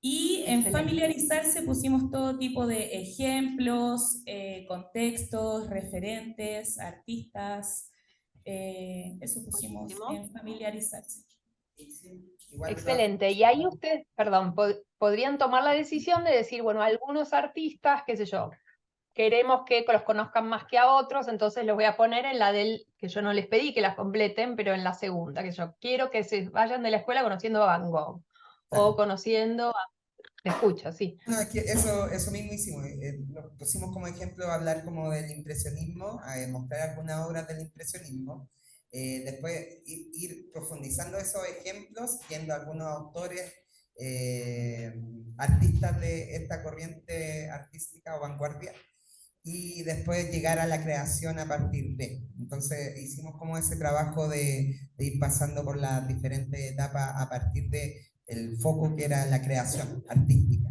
Y en familiarizarse pusimos todo tipo de ejemplos, contextos, referentes, artistas, eso pusimos en familiarizarse. Excelente. Y ahí ustedes, perdón, podrían tomar la decisión de decir, bueno, algunos artistas, qué sé yo, queremos que los conozcan más que a otros, entonces los voy a poner en la del, que yo no les pedí que las completen, pero en la segunda, que yo quiero que se vayan de la escuela conociendo a Van Gogh, o conociendo a... Te escucho, sí. No, es que eso mismo hicimos. Lo pusimos como ejemplo hablar como del impresionismo, mostrar algunas obras del impresionismo. Después ir profundizando esos ejemplos, viendo algunos autores, artistas de esta corriente artística o vanguardia, y después llegar a la creación a partir de. Entonces hicimos como ese trabajo de ir pasando por las diferentes etapas a partir de el foco que era la creación artística.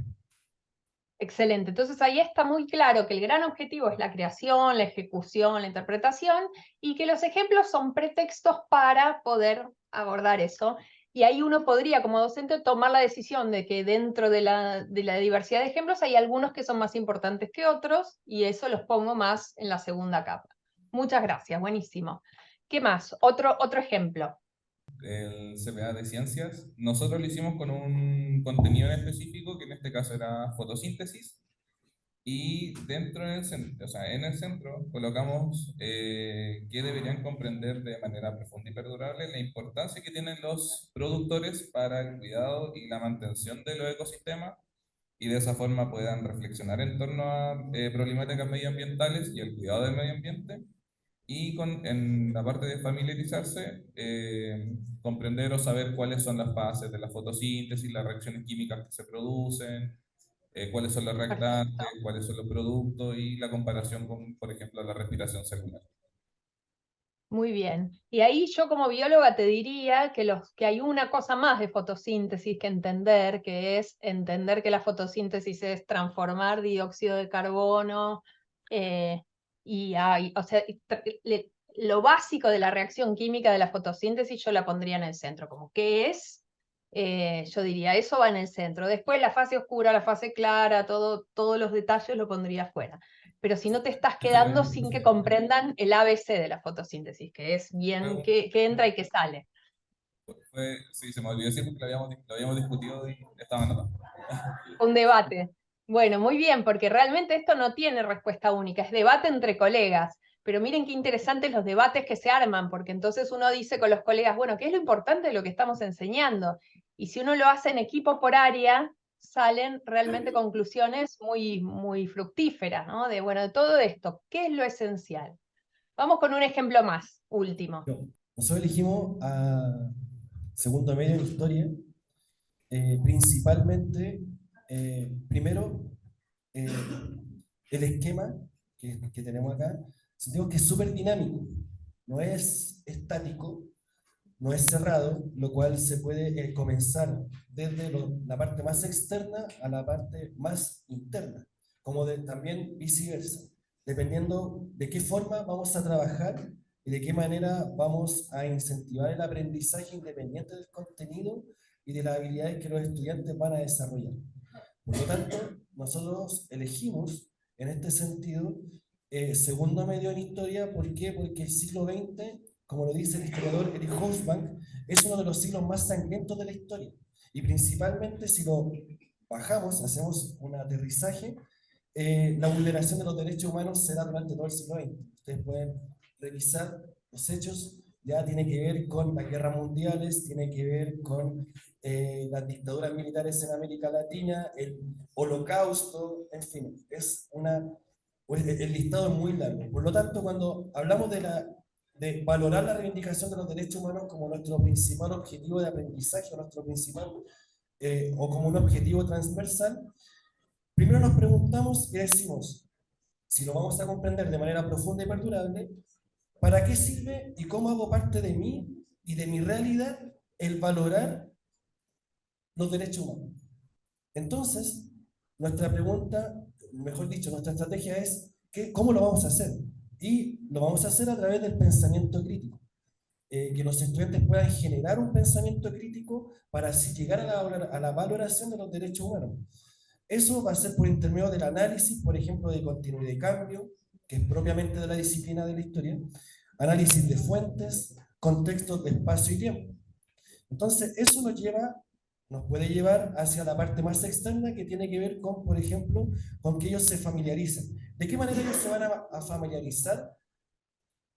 Excelente, entonces ahí está muy claro que el gran objetivo es la creación, la ejecución, la interpretación, y que los ejemplos son pretextos para poder abordar eso. Y ahí uno podría, como docente, tomar la decisión de que dentro de la diversidad de ejemplos hay algunos que son más importantes que otros, y eso los pongo más en la segunda capa. Muchas gracias, buenísimo. ¿Qué más? Otro ejemplo. El CPA de ciencias, nosotros lo hicimos con un contenido en específico, que en este caso era fotosíntesis, y dentro del centro, o sea, en el centro colocamos que deberían comprender de manera profunda y perdurable la importancia que tienen los productores para el cuidado y la mantención de los ecosistemas, y de esa forma puedan reflexionar en torno a problemáticas medioambientales y el cuidado del medio ambiente. Y en la parte de familiarizarse, comprender o saber cuáles son las fases de la fotosíntesis, las reacciones químicas que se producen, cuáles son los reactantes, cuáles son los productos y la comparación con, por ejemplo, la respiración celular. Muy bien. Y ahí yo como bióloga te diría que hay una cosa más de fotosíntesis que es entender que la fotosíntesis es transformar dióxido de carbono o sea, lo básico de la reacción química de la fotosíntesis yo la pondría en el centro, como qué es, yo diría, eso va en el centro. Después la fase oscura, la fase clara, todos los detalles lo pondría afuera. Pero si no te estás quedando sin que comprendan el ABC de la fotosíntesis, que es bien qué entra y qué sale. Sí, se me olvidó decir porque lo habíamos discutido y estaba anotado. Un debate. Bueno, muy bien, porque realmente esto no tiene respuesta única, es debate entre colegas. Pero miren qué interesantes los debates que se arman, porque entonces uno dice con los colegas, bueno, ¿qué es lo importante de lo que estamos enseñando? Y si uno lo hace en equipo por área, salen realmente conclusiones muy, muy fructíferas, ¿no? De, bueno, de todo esto, ¿qué es lo esencial? Vamos con un ejemplo más, último. Nosotros elegimos a segundo medio en historia, principalmente, primero, el esquema que tenemos acá, sentimos que es súper dinámico, no es estático, no es cerrado, lo cual se puede comenzar desde la parte más externa a la parte más interna, como también viceversa, dependiendo de qué forma vamos a trabajar y de qué manera vamos a incentivar el aprendizaje independiente del contenido y de las habilidades que los estudiantes van a desarrollar. Por lo tanto, nosotros elegimos en este sentido segundo medio en historia. ¿Por qué? Porque el siglo XX, como lo dice el historiador Eric Hobsbawm, es uno de los siglos más sangrientos de la historia. Y principalmente si lo bajamos, hacemos un aterrizaje, la vulneración de los derechos humanos se da durante todo el siglo XX. Ustedes pueden revisar los hechos, ya tiene que ver con las guerras mundiales, tiene que ver con las dictaduras militares en América Latina, el holocausto, en fin, el listado es muy largo. Por lo tanto, cuando hablamos de valorar la reivindicación de los derechos humanos como nuestro principal objetivo de aprendizaje, nuestro principal, o como un objetivo transversal, primero nos preguntamos y decimos, si lo vamos a comprender de manera profunda y perdurable, ¿para qué sirve y cómo hago parte de mí y de mi realidad el valorar los derechos humanos? Entonces, nuestra pregunta, mejor dicho, nuestra estrategia es ¿cómo lo vamos a hacer? Y lo vamos a hacer a través del pensamiento crítico. Que los estudiantes puedan generar un pensamiento crítico para así llegar a la valoración de los derechos humanos. Eso va a ser por intermedio del análisis, por ejemplo, de continuidad y cambio, que es propiamente de la disciplina de la historia, análisis de fuentes, contextos de espacio y tiempo. Entonces, eso nos puede llevar hacia la parte más externa, que tiene que ver con, por ejemplo, con que ellos se familiaricen. ¿De qué manera ellos se van a familiarizar?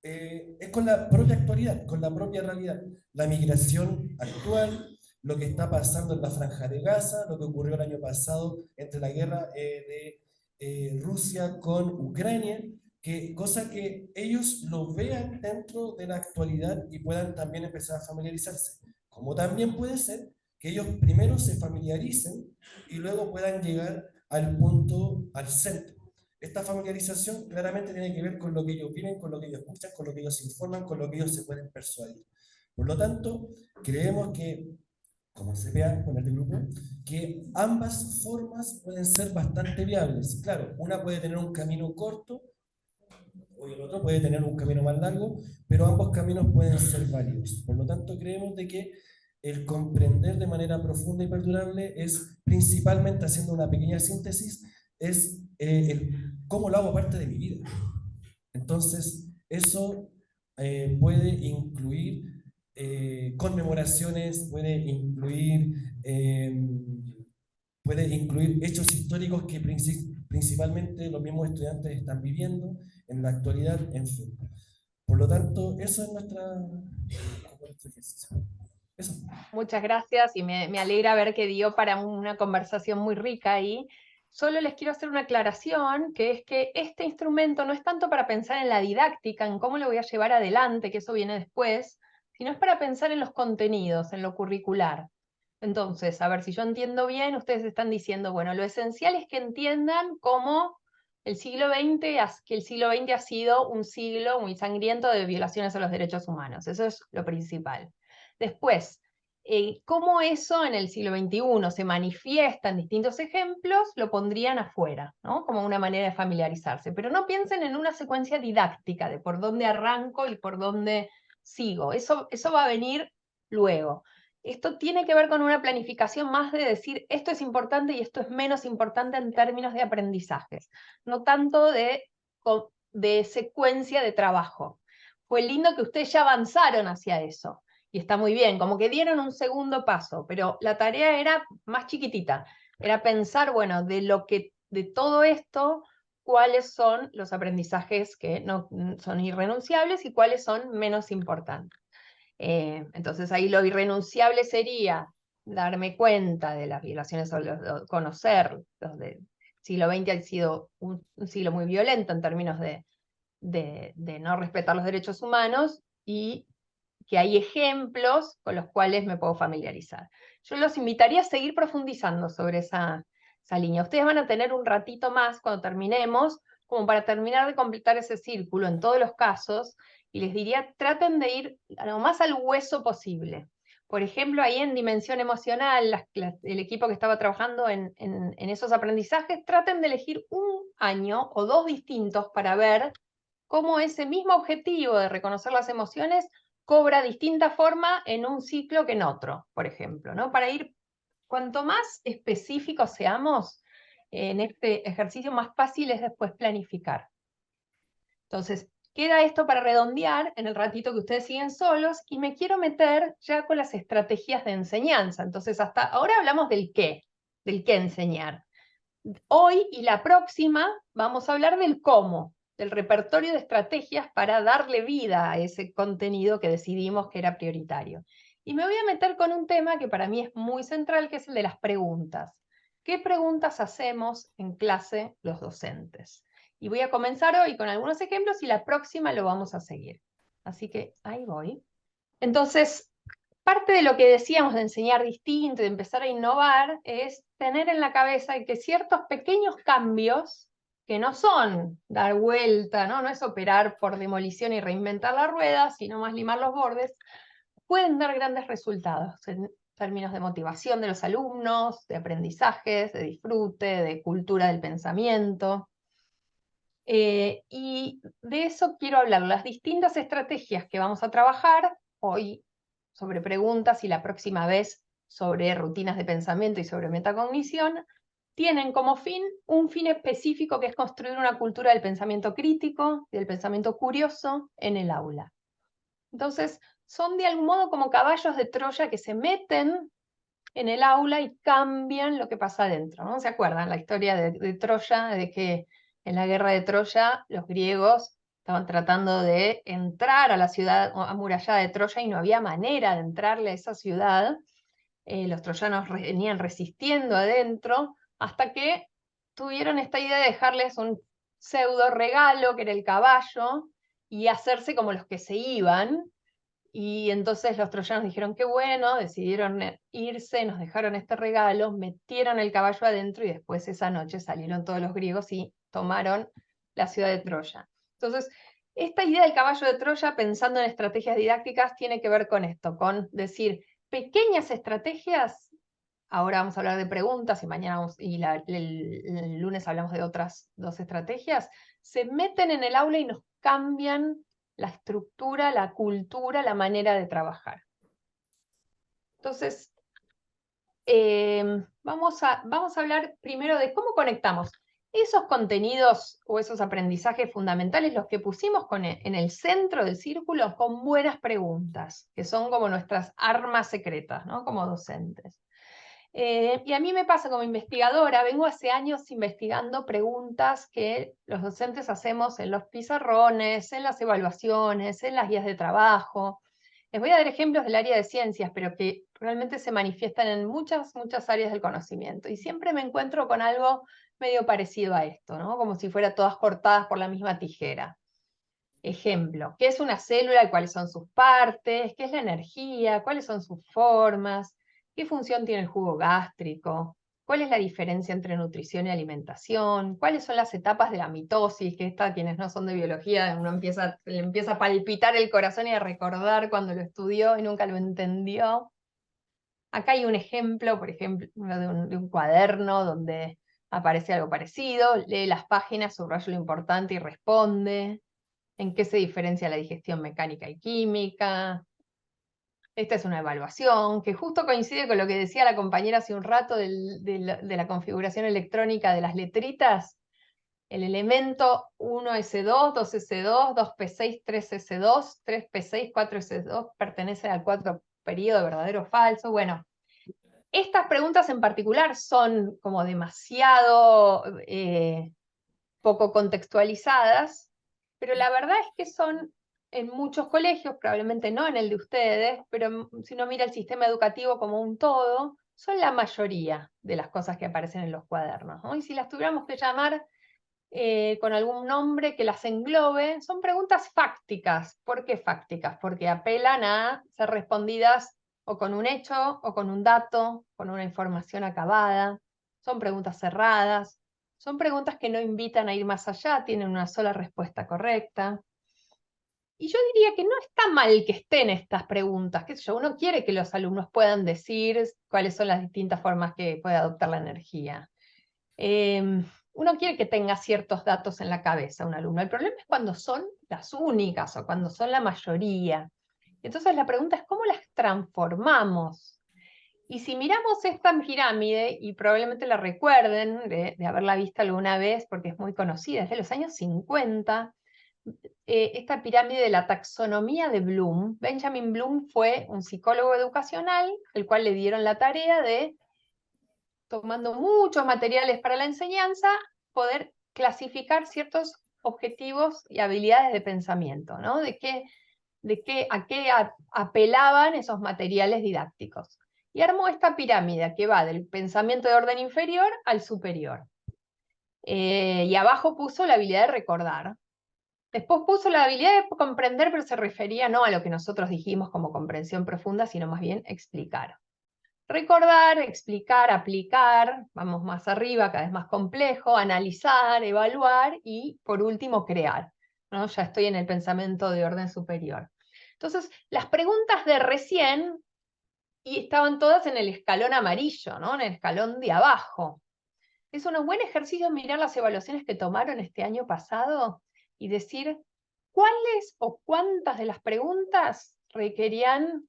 Es con la propia actualidad, con la propia realidad. La migración actual, lo que está pasando en la Franja de Gaza, lo que ocurrió el año pasado entre la guerra de Rusia con Ucrania, cosa que ellos lo vean dentro de la actualidad y puedan también empezar a familiarizarse. Como también puede ser que ellos primero se familiaricen y luego puedan llegar al punto, al centro. Esta familiarización claramente tiene que ver con lo que ellos viven, con lo que ellos escuchan, con lo que ellos se informan, con lo que ellos se pueden persuadir. Por lo tanto, creemos que, como se vea con este grupo, que ambas formas pueden ser bastante viables. Claro, una puede tener un camino corto, o el otro puede tener un camino más largo, pero ambos caminos pueden ser válidos. Por lo tanto, creemos de que el comprender de manera profunda y perdurable es principalmente, haciendo una pequeña síntesis, es cómo lo hago parte de mi vida. Entonces, eso puede incluir conmemoraciones, puede incluir hechos históricos que principalmente los mismos estudiantes están viviendo en la actualidad, en fin. Por lo tanto, eso es nuestro ejercicio. Eso. Muchas gracias y me alegra ver que dio para una conversación muy rica ahí. Solo les quiero hacer una aclaración, que es que este instrumento no es tanto para pensar en la didáctica, en cómo lo voy a llevar adelante, que eso viene después, sino es para pensar en los contenidos, en lo curricular. Entonces, a ver si yo entiendo bien, ustedes están diciendo, bueno, lo esencial es que entiendan cómo que el siglo XX ha sido un siglo muy sangriento de violaciones a los derechos humanos. Eso es lo principal. Después, cómo eso en el siglo XXI se manifiesta en distintos ejemplos, lo pondrían afuera, ¿no? Como una manera de familiarizarse. Pero no piensen en una secuencia didáctica de por dónde arranco y por dónde sigo. Eso va a venir luego. Esto tiene que ver con una planificación más de decir esto es importante y esto es menos importante en términos de aprendizajes, no tanto de secuencia de trabajo. Fue lindo que ustedes ya avanzaron hacia eso. Y está muy bien, como que dieron un segundo paso, pero la tarea era más chiquitita. Era pensar, bueno, de todo esto, cuáles son los aprendizajes que no son irrenunciables y cuáles son menos importantes. Entonces ahí lo irrenunciable sería darme cuenta de las violaciones, conocer, el siglo XX ha sido un siglo muy violento en términos de no respetar los derechos humanos y que hay ejemplos con los cuales me puedo familiarizar. Yo los invitaría a seguir profundizando sobre esa línea. Ustedes van a tener un ratito más cuando terminemos, como para terminar de completar ese círculo en todos los casos, y les diría, traten de ir lo más al hueso posible. Por ejemplo, ahí en dimensión emocional, el equipo que estaba trabajando en esos aprendizajes, traten de elegir un año o dos distintos para ver cómo ese mismo objetivo de reconocer las emociones cobra distinta forma en un ciclo que en otro, por ejemplo, ¿no? Para ir, cuanto más específicos seamos en este ejercicio, más fácil es después planificar. Entonces, queda esto para redondear en el ratito que ustedes siguen solos, y me quiero meter ya con las estrategias de enseñanza. Entonces, hasta ahora hablamos del qué enseñar. Hoy y la próxima vamos a hablar del cómo, del repertorio de estrategias para darle vida a ese contenido que decidimos que era prioritario. Y me voy a meter con un tema que para mí es muy central, que es el de las preguntas. ¿Qué preguntas hacemos en clase los docentes? Y voy a comenzar hoy con algunos ejemplos y la próxima lo vamos a seguir. Así que ahí voy. Entonces, parte de lo que decíamos de enseñar distinto, de empezar a innovar, es tener en la cabeza que ciertos pequeños cambios, que no son dar vuelta, no es operar por demolición y reinventar la rueda, sino más limar los bordes, pueden dar grandes resultados en términos de motivación de los alumnos, de aprendizajes, de disfrute, de cultura del pensamiento. Y de eso quiero hablar, las distintas estrategias que vamos a trabajar hoy sobre preguntas y la próxima vez sobre rutinas de pensamiento y sobre metacognición, tienen como fin un fin específico, que es construir una cultura del pensamiento crítico, del pensamiento curioso en el aula. Entonces, son de algún modo como caballos de Troya que se meten en el aula y cambian lo que pasa adentro, ¿no? ¿Se acuerdan la historia de Troya, de que en la guerra de Troya los griegos estaban tratando de entrar a la ciudad amurallada de Troya y no había manera de entrarle a esa ciudad? Los troyanos venían resistiendo adentro hasta que tuvieron esta idea de dejarles un pseudo regalo, que era el caballo, y hacerse como los que se iban. Y entonces los troyanos dijeron, qué bueno, decidieron irse, nos dejaron este regalo, metieron el caballo adentro y después esa noche salieron todos los griegos y tomaron la ciudad de Troya. Entonces, esta idea del caballo de Troya, pensando en estrategias didácticas, tiene que ver con esto, con decir pequeñas estrategias. Ahora vamos a hablar de preguntas y mañana el lunes hablamos de otras dos estrategias. Se meten en el aula y nos cambian la estructura, la cultura, la manera de trabajar. Entonces, vamos a hablar primero de cómo conectamos esos contenidos o esos aprendizajes fundamentales, los que pusimos en el centro del círculo, con buenas preguntas, que son como nuestras armas secretas, ¿no? Como docentes. Y a mí me pasa como investigadora, vengo hace años investigando preguntas que los docentes hacemos en los pizarrones, en las evaluaciones, en las guías de trabajo. Les voy a dar ejemplos del área de ciencias, pero que realmente se manifiestan en muchas áreas del conocimiento. Y siempre me encuentro con algo medio parecido a esto, ¿no? Como si fueran todas cortadas por la misma tijera. Ejemplo, ¿qué es una célula y cuáles son sus partes? ¿Qué es la energía? ¿Cuáles son sus formas? ¿Qué función tiene el jugo gástrico? ¿Cuál es la diferencia entre nutrición y alimentación? ¿Cuáles son las etapas de la mitosis? Que quienes no son de biología, uno le empieza a palpitar el corazón y a recordar cuando lo estudió y nunca lo entendió. Acá hay un ejemplo, por ejemplo, de un cuaderno donde aparece algo parecido, lee las páginas, subraya lo importante y responde. ¿En qué se diferencia la digestión mecánica y química? Esta es una evaluación que justo coincide con lo que decía la compañera hace un rato de la configuración electrónica de las letritas. El elemento 1S2, 2S2, 2P6, 3S2, 3P6, 4S2 pertenece al 4 periodo verdadero o falso. Bueno, estas preguntas en particular son como demasiado poco contextualizadas, pero la verdad es que son en muchos colegios, probablemente no en el de ustedes, pero si uno mira el sistema educativo como un todo, son la mayoría de las cosas que aparecen en los cuadernos, ¿no? Y si las tuviéramos que llamar con algún nombre que las englobe, son preguntas fácticas. ¿Por qué fácticas? Porque apelan a ser respondidas o con un hecho, o con un dato, con una información acabada. Son preguntas cerradas, son preguntas que no invitan a ir más allá, tienen una sola respuesta correcta. Y yo diría que no está mal que estén estas preguntas, qué sé yo, uno quiere que los alumnos puedan decir cuáles son las distintas formas que puede adoptar la energía. Uno quiere que tenga ciertos datos en la cabeza un alumno. El problema es cuando son las únicas o cuando son la mayoría. Entonces la pregunta es ¿cómo las transformamos? Y si miramos esta pirámide, y probablemente la recuerden de haberla visto alguna vez porque es muy conocida, es de los años 50, esta pirámide de la taxonomía de Bloom. Benjamin Bloom fue un psicólogo educacional, al cual le dieron la tarea de, tomando muchos materiales para la enseñanza, poder clasificar ciertos objetivos y habilidades de pensamiento, ¿no? A qué apelaban esos materiales didácticos. Y armó esta pirámide que va del pensamiento de orden inferior al superior. Y abajo puso la habilidad de recordar. Después puso la habilidad de comprender, pero se refería no a lo que nosotros dijimos como comprensión profunda, sino más bien explicar. Recordar, explicar, aplicar, vamos más arriba, cada vez más complejo, analizar, evaluar y, por último, crear, ¿no? Ya estoy en el pensamiento de orden superior. Entonces, las preguntas de recién y estaban todas en el escalón amarillo, ¿no? En el escalón de abajo. Es un buen ejercicio mirar las evaluaciones que tomaron este año pasado y decir cuáles o cuántas de las preguntas requerían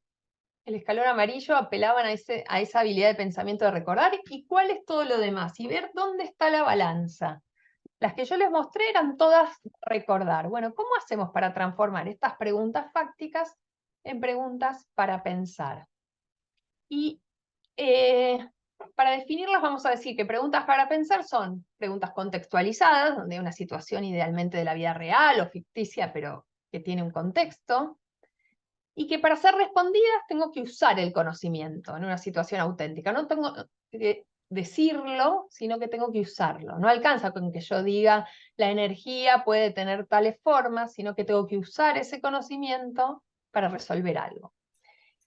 el escalón amarillo, apelaban a esa habilidad de pensamiento de recordar, y cuál es todo lo demás, y ver dónde está la balanza. Las que yo les mostré eran todas recordar. Bueno, ¿cómo hacemos para transformar estas preguntas fácticas en preguntas para pensar? Y para definirlas vamos a decir que preguntas para pensar son preguntas contextualizadas, donde hay una situación idealmente de la vida real o ficticia, pero que tiene un contexto, y que para ser respondidas tengo que usar el conocimiento en una situación auténtica. No tengo que decirlo, sino que tengo que usarlo. No alcanza con que yo diga la energía puede tener tales formas, sino que tengo que usar ese conocimiento para resolver algo.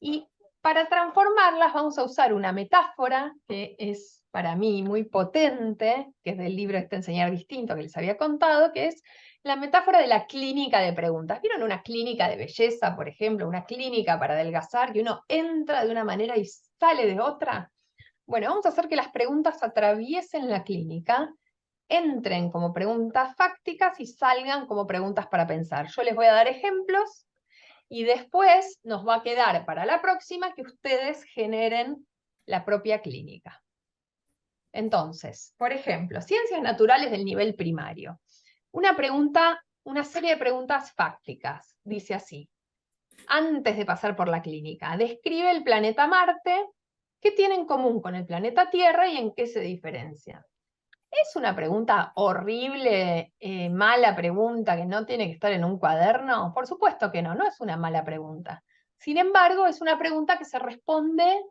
Y para transformarlas vamos a usar una metáfora que es para mí muy potente, que es del libro Enseñar Distinto que les había contado, que es la metáfora de la clínica de preguntas. ¿Vieron una clínica de belleza, por ejemplo? Una clínica para adelgazar, que uno entra de una manera y sale de otra. Bueno, vamos a hacer que las preguntas atraviesen la clínica, entren como preguntas fácticas y salgan como preguntas para pensar. Yo les voy a dar ejemplos y después nos va a quedar para la próxima que ustedes generen la propia clínica. Entonces, por ejemplo, ciencias naturales del nivel primario. Una serie de preguntas fácticas, dice así. Antes de pasar por la clínica, describe el planeta Marte, qué tiene en común con el planeta Tierra y en qué se diferencia. ¿Es una pregunta horrible, mala pregunta que no tiene que estar en un cuaderno? Por supuesto que no, no es una mala pregunta. Sin embargo, es una pregunta que se responde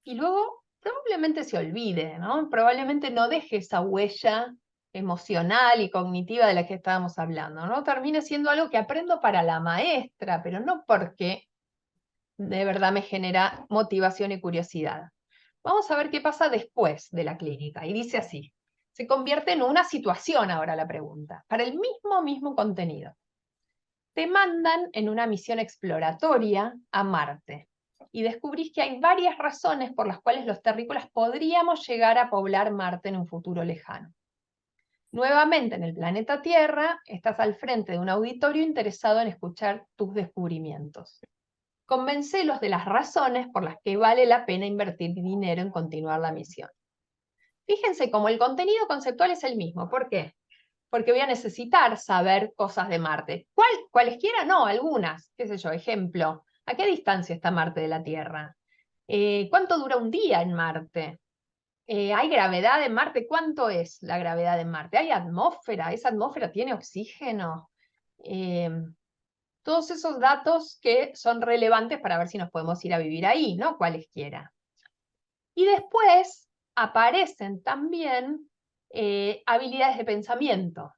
y luego probablemente se olvide, ¿no? Probablemente no deje esa huella emocional y cognitiva de la que estábamos hablando, ¿no? Termine siendo algo que aprendo para la maestra, pero no porque de verdad me genera motivación y curiosidad. Vamos a ver qué pasa después de la clínica. Y dice así. Se convierte en una situación ahora la pregunta, para el mismo contenido. Te mandan en una misión exploratoria a Marte. y descubrís que hay varias razones por las cuales los terrícolas podríamos llegar a poblar Marte en un futuro lejano. Nuevamente en el planeta Tierra, estás al frente de un auditorio interesado en escuchar tus descubrimientos. Convencelos de las razones por las que vale la pena invertir dinero en continuar la misión. Fíjense cómo el contenido conceptual es el mismo. ¿Por qué? Porque voy a necesitar saber cosas de Marte. ¿Cualesquiera? No, algunas. ¿Qué sé yo? Ejemplo, ¿a qué distancia está Marte de la Tierra? ¿Cuánto dura un día en Marte? ¿Hay gravedad en Marte? ¿Cuánto es la gravedad en Marte? ¿Hay atmósfera? ¿Esa atmósfera tiene oxígeno? Todos esos datos que son relevantes para ver si nos podemos ir a vivir ahí, ¿no? Cualesquiera. Y después aparecen también habilidades de pensamiento,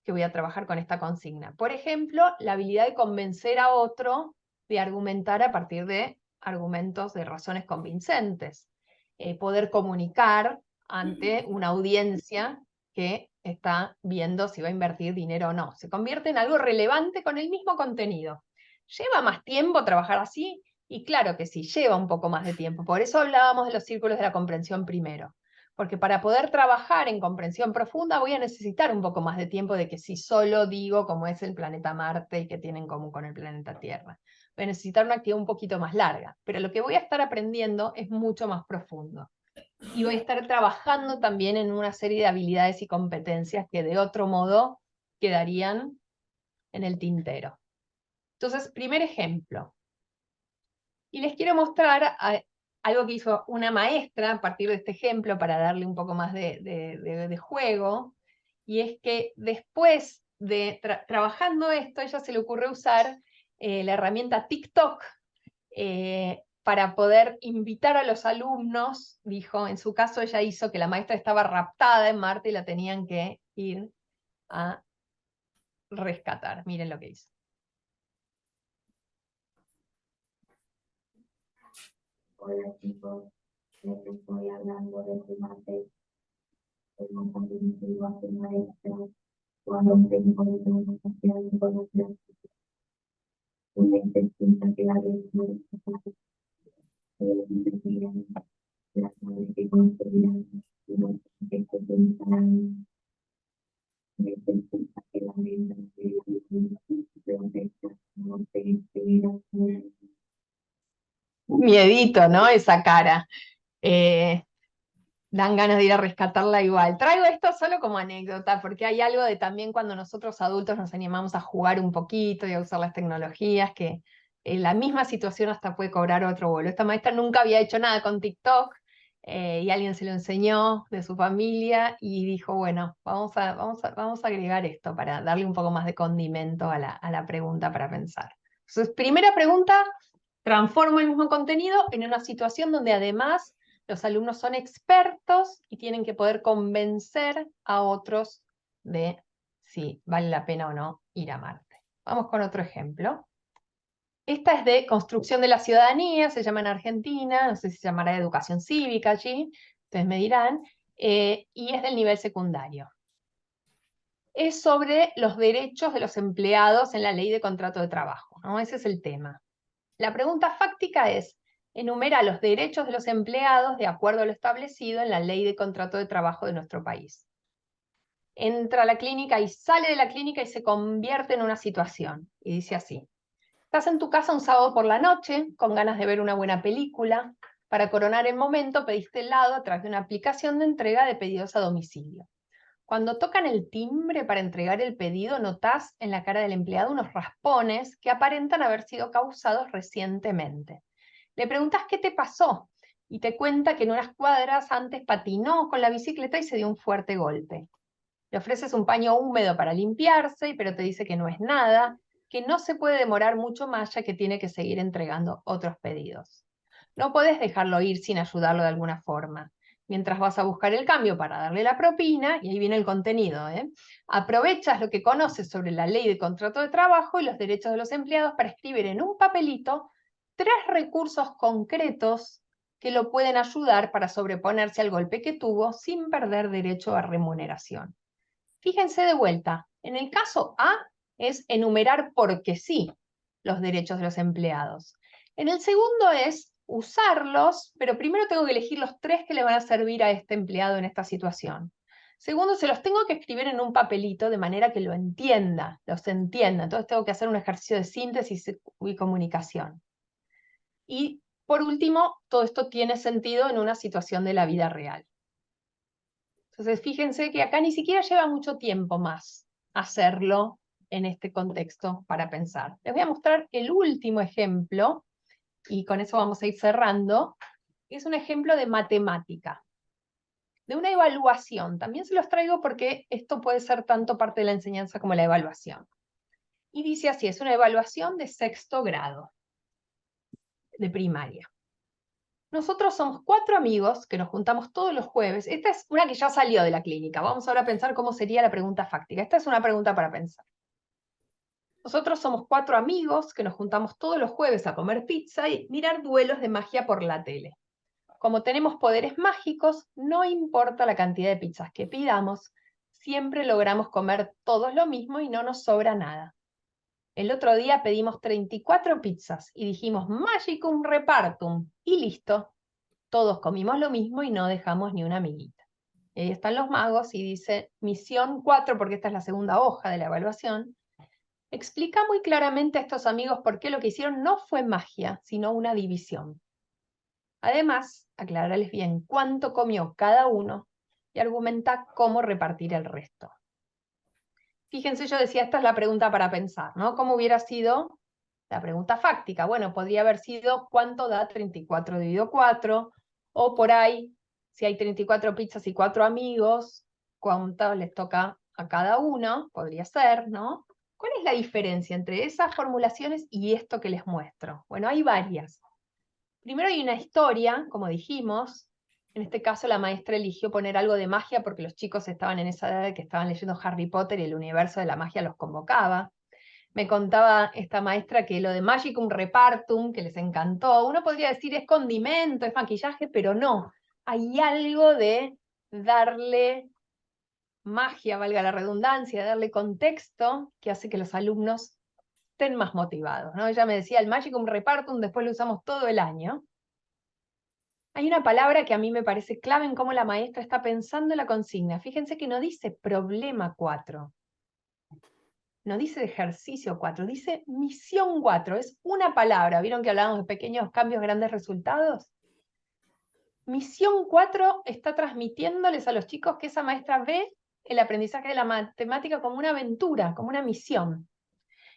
que voy a trabajar con esta consigna. Por ejemplo, la habilidad de convencer a otro de argumentar a partir de argumentos de razones convincentes. Poder comunicar ante una audiencia que está viendo si va a invertir dinero o no. Se convierte en algo relevante con el mismo contenido. ¿Lleva más tiempo trabajar así? Y claro que sí, lleva un poco más de tiempo. Por eso hablábamos de los círculos de la comprensión primero. Porque para poder trabajar en comprensión profunda voy a necesitar un poco más de tiempo de que si solo digo cómo es el planeta Marte y qué tiene en común con el planeta Tierra. Voy a necesitar una actividad un poquito más larga. Pero lo que voy a estar aprendiendo es mucho más profundo. Y voy a estar trabajando también en una serie de habilidades y competencias que de otro modo quedarían en el tintero. Entonces, primer ejemplo. Y les quiero mostrar algo que hizo una maestra a partir de este ejemplo para darle un poco más de juego, y es que después de trabajando esto, a ella se le ocurrió usar la herramienta TikTok para poder invitar a los alumnos. Dijo, en su caso ella hizo que la maestra estaba raptada en Marte y la tenían que ir a rescatar. Miren lo que hizo. Hola chicos, les estoy hablando de Marte. Hemos aprendido a ser maestra cuando tengo información de conocer una inteligencia que la red las madres que construirán y los que pensarán necesita que la red no se espera. Miedito, ¿no? Esa cara. Dan ganas de ir a rescatarla igual. Traigo esto solo como anécdota, porque hay algo de también cuando nosotros adultos nos animamos a jugar un poquito y a usar las tecnologías, que la misma situación hasta puede cobrar otro vuelo. Esta maestra nunca había hecho nada con TikTok, y alguien se lo enseñó de su familia y dijo, bueno, vamos a agregar esto para darle un poco más de condimento a la pregunta para pensar. Entonces, primera pregunta, transformo el mismo contenido en una situación donde además los alumnos son expertos y tienen que poder convencer a otros de si vale la pena o no ir a Marte. Vamos con otro ejemplo. Esta es de construcción de la ciudadanía, se llama en Argentina, no sé si se llamará educación cívica allí, ustedes me dirán, y es del nivel secundario. Es sobre los derechos de los empleados en la ley de contrato de trabajo, ¿no? Ese es el tema. La pregunta fáctica es, enumera los derechos de los empleados de acuerdo a lo establecido en la ley de contrato de trabajo de nuestro país. Entra a la clínica y sale de la clínica y se convierte en una situación. Y dice así. Estás en tu casa un sábado por la noche, con ganas de ver una buena película. Para coronar el momento pediste helado a través de una aplicación de entrega de pedidos a domicilio. Cuando tocan el timbre para entregar el pedido, notás en la cara del empleado unos raspones que aparentan haber sido causados recientemente. Le preguntás qué te pasó y te cuenta que en unas cuadras antes patinó con la bicicleta y se dio un fuerte golpe. Le ofreces un paño húmedo para limpiarse, pero te dice que no es nada, que no se puede demorar mucho más ya que tiene que seguir entregando otros pedidos. No podés dejarlo ir sin ayudarlo de alguna forma. Mientras vas a buscar el cambio para darle la propina, y ahí viene el contenido, aprovechas lo que conoces sobre la ley de contrato de trabajo y los derechos de los empleados para escribir en un papelito 3 recursos concretos que lo pueden ayudar para sobreponerse al golpe que tuvo sin perder derecho a remuneración. Fíjense de vuelta, en el caso A es enumerar porque sí los derechos de los empleados. En el segundo es usarlos, pero primero tengo que elegir los 3 que le van a servir a este empleado en esta situación. Segundo, se los tengo que escribir en un papelito de manera que lo entienda, los entienda. Entonces tengo que hacer un ejercicio de síntesis y comunicación. Y por último, todo esto tiene sentido en una situación de la vida real. Entonces fíjense que acá ni siquiera lleva mucho tiempo más hacerlo en este contexto para pensar. Les voy a mostrar el último ejemplo, y con eso vamos a ir cerrando. Es un ejemplo de matemática, de una evaluación. También se los traigo porque esto puede ser tanto parte de la enseñanza como la evaluación. Y dice así, es una evaluación de 6º grado, de primaria. Nosotros somos 4 amigos que nos juntamos todos los jueves. Esta es una que ya salió de la clínica. Vamos ahora a pensar cómo sería la pregunta fáctica. Esta es una pregunta para pensar. Nosotros somos 4 amigos que nos juntamos todos los jueves a comer pizza y mirar duelos de magia por la tele. Como tenemos poderes mágicos, no importa la cantidad de pizzas que pidamos, siempre logramos comer todos lo mismo y no nos sobra nada. El otro día pedimos 34 pizzas y dijimos Magicum Repartum y listo. Todos comimos lo mismo y no dejamos ni una amiguita. Y ahí están los magos y dice misión 4, porque esta es la segunda hoja de la evaluación. Explica muy claramente a estos amigos por qué lo que hicieron no fue magia, sino una división. Además, aclararles bien cuánto comió cada uno y argumenta cómo repartir el resto. Fíjense, yo decía, esta es la pregunta para pensar, ¿no? ¿Cómo hubiera sido la pregunta fáctica? Bueno, podría haber sido ¿cuánto da 34 dividido 4? O por ahí, si hay 34 pizzas y 4 amigos, ¿cuánto les toca a cada uno? Podría ser, ¿no? ¿Cuál es la diferencia entre esas formulaciones y esto que les muestro? Bueno, hay varias. Primero hay una historia, como dijimos. En este caso la maestra eligió poner algo de magia porque los chicos estaban en esa edad de que estaban leyendo Harry Potter y el universo de la magia los convocaba. Me contaba esta maestra que lo de Magicum Repartum, que les encantó, uno podría decir es condimento, es maquillaje, pero no. Hay algo de darle magia, valga la redundancia, darle contexto, que hace que los alumnos estén más motivados, ¿no? Ella me decía, el Magicum Repartum después lo usamos todo el año. Hay una palabra que a mí me parece clave en cómo la maestra está pensando en la consigna. Fíjense que no dice problema 4. No dice ejercicio 4, dice misión 4. Es una palabra. ¿Vieron que hablábamos de pequeños cambios, grandes resultados? Misión 4 está transmitiéndoles a los chicos que esa maestra ve el aprendizaje de la matemática como una aventura, como una misión.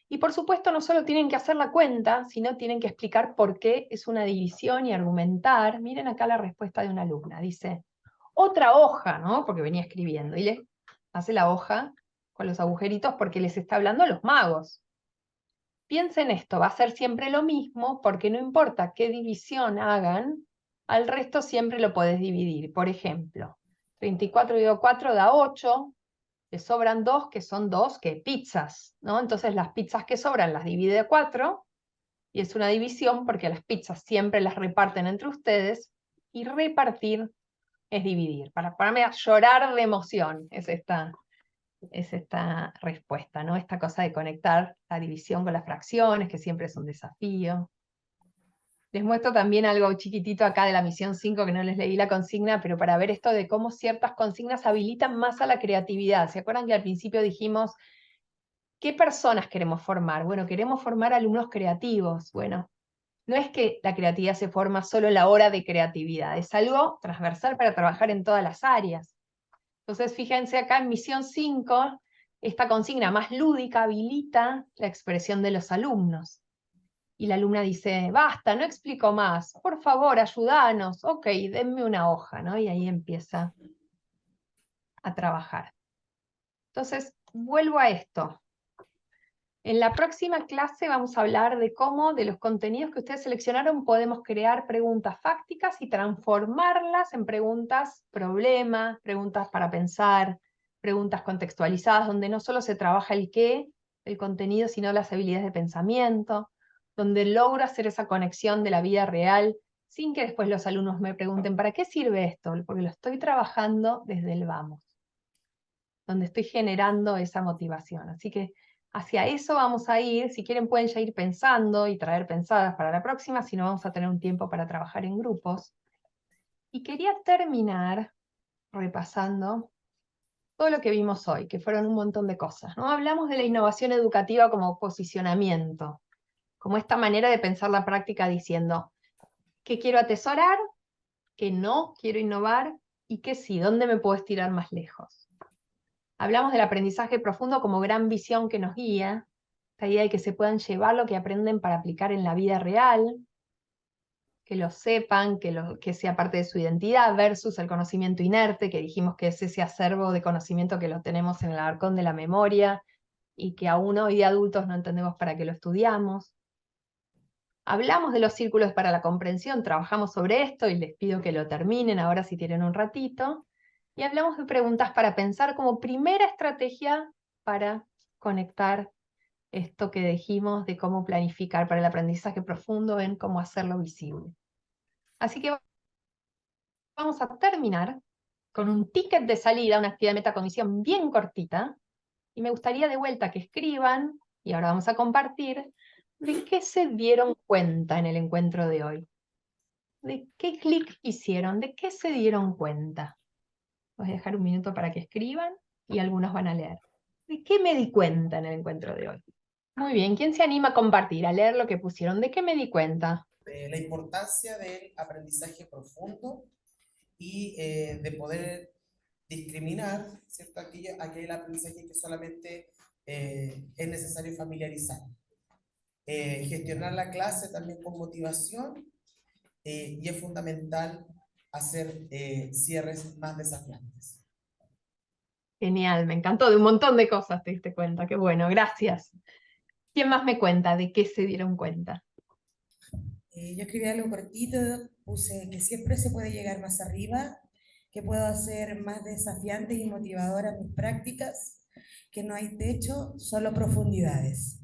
Y por supuesto no solo tienen que hacer la cuenta, sino tienen que explicar por qué es una división y argumentar. Miren acá la respuesta de una alumna. Dice, otra hoja, ¿no? Porque venía escribiendo. Y le hace la hoja con los agujeritos porque les está hablando a los magos. Piensen esto, va a ser siempre lo mismo porque no importa qué división hagan, al resto siempre lo podés dividir. Por ejemplo, 34 dividido 4 da 8. Le sobran 2, que son 2 pizzas, ¿no? Entonces las pizzas que sobran las divide de 4, y es una división porque las pizzas siempre las reparten entre ustedes, y repartir es dividir. Para ponerme a llorar de emoción es esta respuesta, ¿no? Esta cosa de conectar la división con las fracciones, que siempre es un desafío. Les muestro también algo chiquitito acá de la misión 5, que no les leí la consigna, pero para ver esto de cómo ciertas consignas habilitan más a la creatividad. ¿Se acuerdan que al principio dijimos, qué personas queremos formar? Bueno, queremos formar alumnos creativos. Bueno, no es que la creatividad se forma solo en la hora de creatividad, es algo transversal para trabajar en todas las áreas. Entonces, fíjense acá en misión 5, esta consigna más lúdica habilita la expresión de los alumnos. Y la alumna dice, basta, no explico más, por favor, ayúdanos, ok, denme una hoja, ¿no? Y ahí empieza a trabajar. Entonces, vuelvo a esto. En la próxima clase vamos a hablar de cómo, de los contenidos que ustedes seleccionaron, podemos crear preguntas fácticas y transformarlas en preguntas problema, preguntas para pensar, preguntas contextualizadas, donde no solo se trabaja el qué, el contenido, sino las habilidades de pensamiento, donde logro hacer esa conexión de la vida real, sin que después los alumnos me pregunten, ¿para qué sirve esto? Porque lo estoy trabajando desde el vamos, donde estoy generando esa motivación. Así que Hacia eso vamos a ir, si quieren pueden ya ir pensando y traer pensadas para la próxima, si no vamos a tener un tiempo para trabajar en grupos. Y quería terminar repasando todo lo que vimos hoy, que fueron un montón de cosas, ¿no? Hablamos de la innovación educativa como posicionamiento, como esta manera de pensar la práctica diciendo qué quiero atesorar, qué no quiero innovar y qué sí, dónde me puedo estirar más lejos. Hablamos del aprendizaje profundo como gran visión que nos guía, esta idea de que se puedan llevar lo que aprenden para aplicar en la vida real, que lo sepan, que sea parte de su identidad, versus el conocimiento inerte, que dijimos que es ese acervo de conocimiento que lo tenemos en el arcón de la memoria y que aún hoy de adultos no entendemos para qué lo estudiamos. Hablamos de los círculos para la comprensión, trabajamos sobre esto y les pido que lo terminen ahora si tienen un ratito. Y hablamos de preguntas para pensar como primera estrategia para conectar esto que dijimos de cómo planificar para el aprendizaje profundo en cómo hacerlo visible. Así que vamos a terminar con un ticket de salida, una actividad de metacognición bien cortita, y me gustaría de vuelta que escriban, y ahora vamos a compartir, de qué se dieron cuenta en el encuentro de hoy. ¿De qué clic hicieron? ¿De qué se dieron cuenta? Voy a dejar un minuto para que escriban, y algunos van a leer. ¿De qué me di cuenta en el encuentro de hoy? Muy bien, ¿quién se anima a compartir, a leer lo que pusieron? ¿De qué me di cuenta? La importancia del aprendizaje profundo y de poder discriminar, ¿cierto? Aquel aprendizaje que solamente es necesario familiarizar. Gestionar la clase también con motivación y es fundamental hacer cierres más desafiantes. Genial, me encantó, de un montón de cosas te diste cuenta, qué bueno, gracias. ¿Quién más me cuenta de qué se dieron cuenta? Yo escribí algo cortito, puse que siempre se puede llegar más arriba, que puedo hacer más desafiantes y motivadoras mis prácticas, que no hay techo, solo profundidades.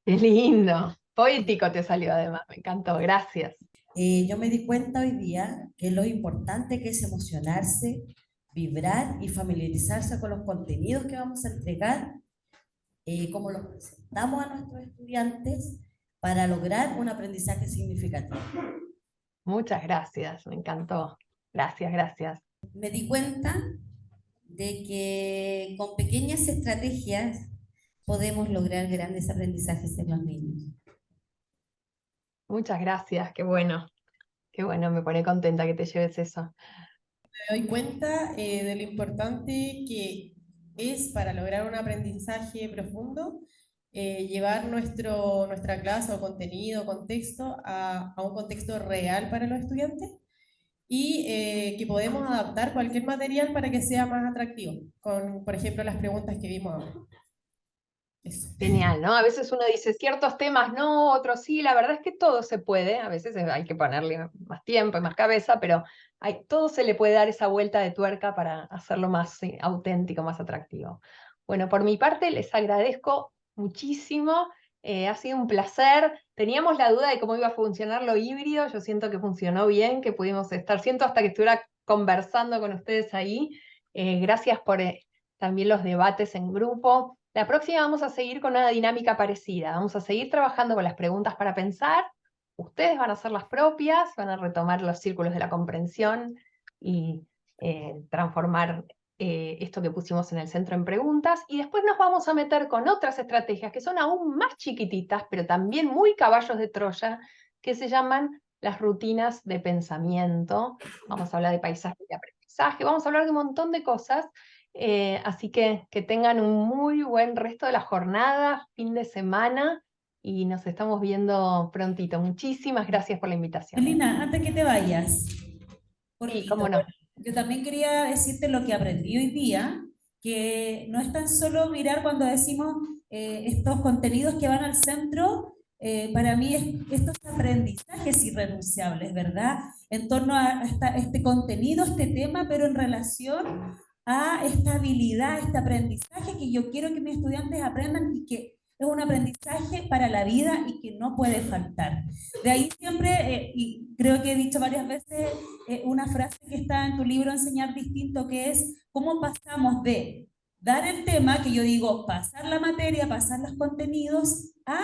Qué lindo, poético te salió además, me encantó, gracias. Yo me di cuenta hoy día que lo importante que es emocionarse, vibrar y familiarizarse con los contenidos que vamos a entregar, cómo los presentamos a nuestros estudiantes para lograr un aprendizaje significativo. Muchas gracias, me encantó. Gracias, gracias. Me di cuenta de que con pequeñas estrategias podemos lograr grandes aprendizajes en los niños. Muchas gracias, qué bueno, me pone contenta que te lleves eso. Me doy cuenta de lo importante que es para lograr un aprendizaje profundo llevar nuestra clase o contenido, contexto a un contexto real para los estudiantes y que podemos adaptar cualquier material para que sea más atractivo, con, por ejemplo, las preguntas que vimos ahora. Eso. Genial, ¿no? A veces uno dice ciertos temas no, otros sí, la verdad es que todo se puede, a veces hay que ponerle más tiempo y más cabeza, pero todo se le puede dar esa vuelta de tuerca para hacerlo más auténtico, más atractivo. Bueno, por mi parte les agradezco muchísimo, ha sido un placer. Teníamos la duda de cómo iba a funcionar lo híbrido, yo siento que funcionó bien, que pudimos estar, siento hasta que estuviera conversando con ustedes ahí. Gracias por también los debates en grupo. La próxima vamos a seguir con una dinámica parecida, vamos a seguir trabajando con las preguntas para pensar, ustedes van a hacer las propias, van a retomar los círculos de la comprensión y transformar esto que pusimos en el centro en preguntas, y después nos vamos a meter con otras estrategias que son aún más chiquititas, pero también muy caballos de Troya, que se llaman las rutinas de pensamiento. Vamos a hablar de paisaje de aprendizaje, vamos a hablar de un montón de cosas. Así que tengan un muy buen resto de la jornada, fin de semana, y nos estamos viendo prontito. Muchísimas gracias por la invitación. Melina, antes que te vayas, sí, cómo no. Yo también quería decirte lo que aprendí hoy día, que no es tan solo mirar cuando decimos estos contenidos que van al centro, para mí estos aprendizajes irrenunciables, ¿verdad? En torno a este contenido, este tema, pero en relación a esta habilidad, este aprendizaje que yo quiero que mis estudiantes aprendan y que es un aprendizaje para la vida y que no puede faltar. De ahí siempre, y creo que he dicho varias veces, una frase que está en tu libro Enseñar Distinto, que es cómo pasamos de dar el tema que yo digo, pasar la materia, pasar los contenidos a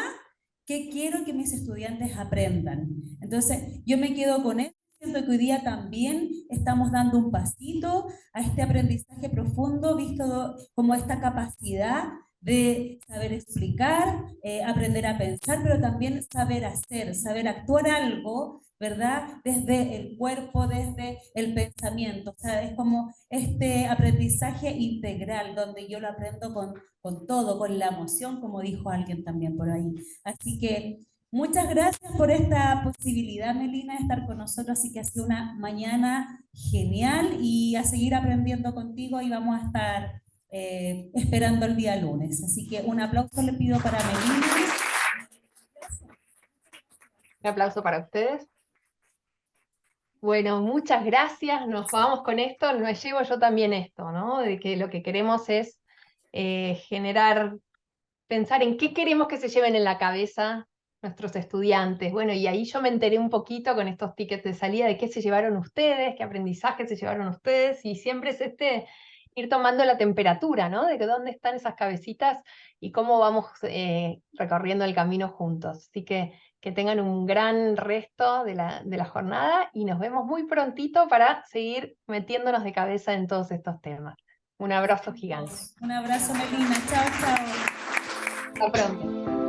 qué quiero que mis estudiantes aprendan. Entonces, yo me quedo con eso. Siento que hoy día también estamos dando un pasito a este aprendizaje profundo, visto como esta capacidad de saber explicar, aprender a pensar, pero también saber hacer, saber actuar algo, ¿verdad? Desde el cuerpo, desde el pensamiento. O sea, es como este aprendizaje integral, donde yo lo aprendo con todo, con la emoción, como dijo alguien también por ahí. Así que muchas gracias por esta posibilidad, Melina, de estar con nosotros. Así que ha sido una mañana genial y a seguir aprendiendo contigo y vamos a estar esperando el día lunes. Así que un aplauso le pido para Melina. Un aplauso para ustedes. Bueno, muchas gracias. Nos vamos con esto. Me llevo yo también esto, ¿no? De que lo que queremos es pensar en qué queremos que se lleven en la cabeza nuestros estudiantes. Bueno, y ahí yo me enteré un poquito con estos tickets de salida de qué se llevaron ustedes, qué aprendizaje se llevaron ustedes, y siempre es ir tomando la temperatura, ¿no? De dónde están esas cabecitas y cómo vamos recorriendo el camino juntos. Así que tengan un gran resto de la jornada y nos vemos muy prontito para seguir metiéndonos de cabeza en todos estos temas. Un abrazo gigante. Un abrazo, Melina. Chao, chao. Hasta pronto.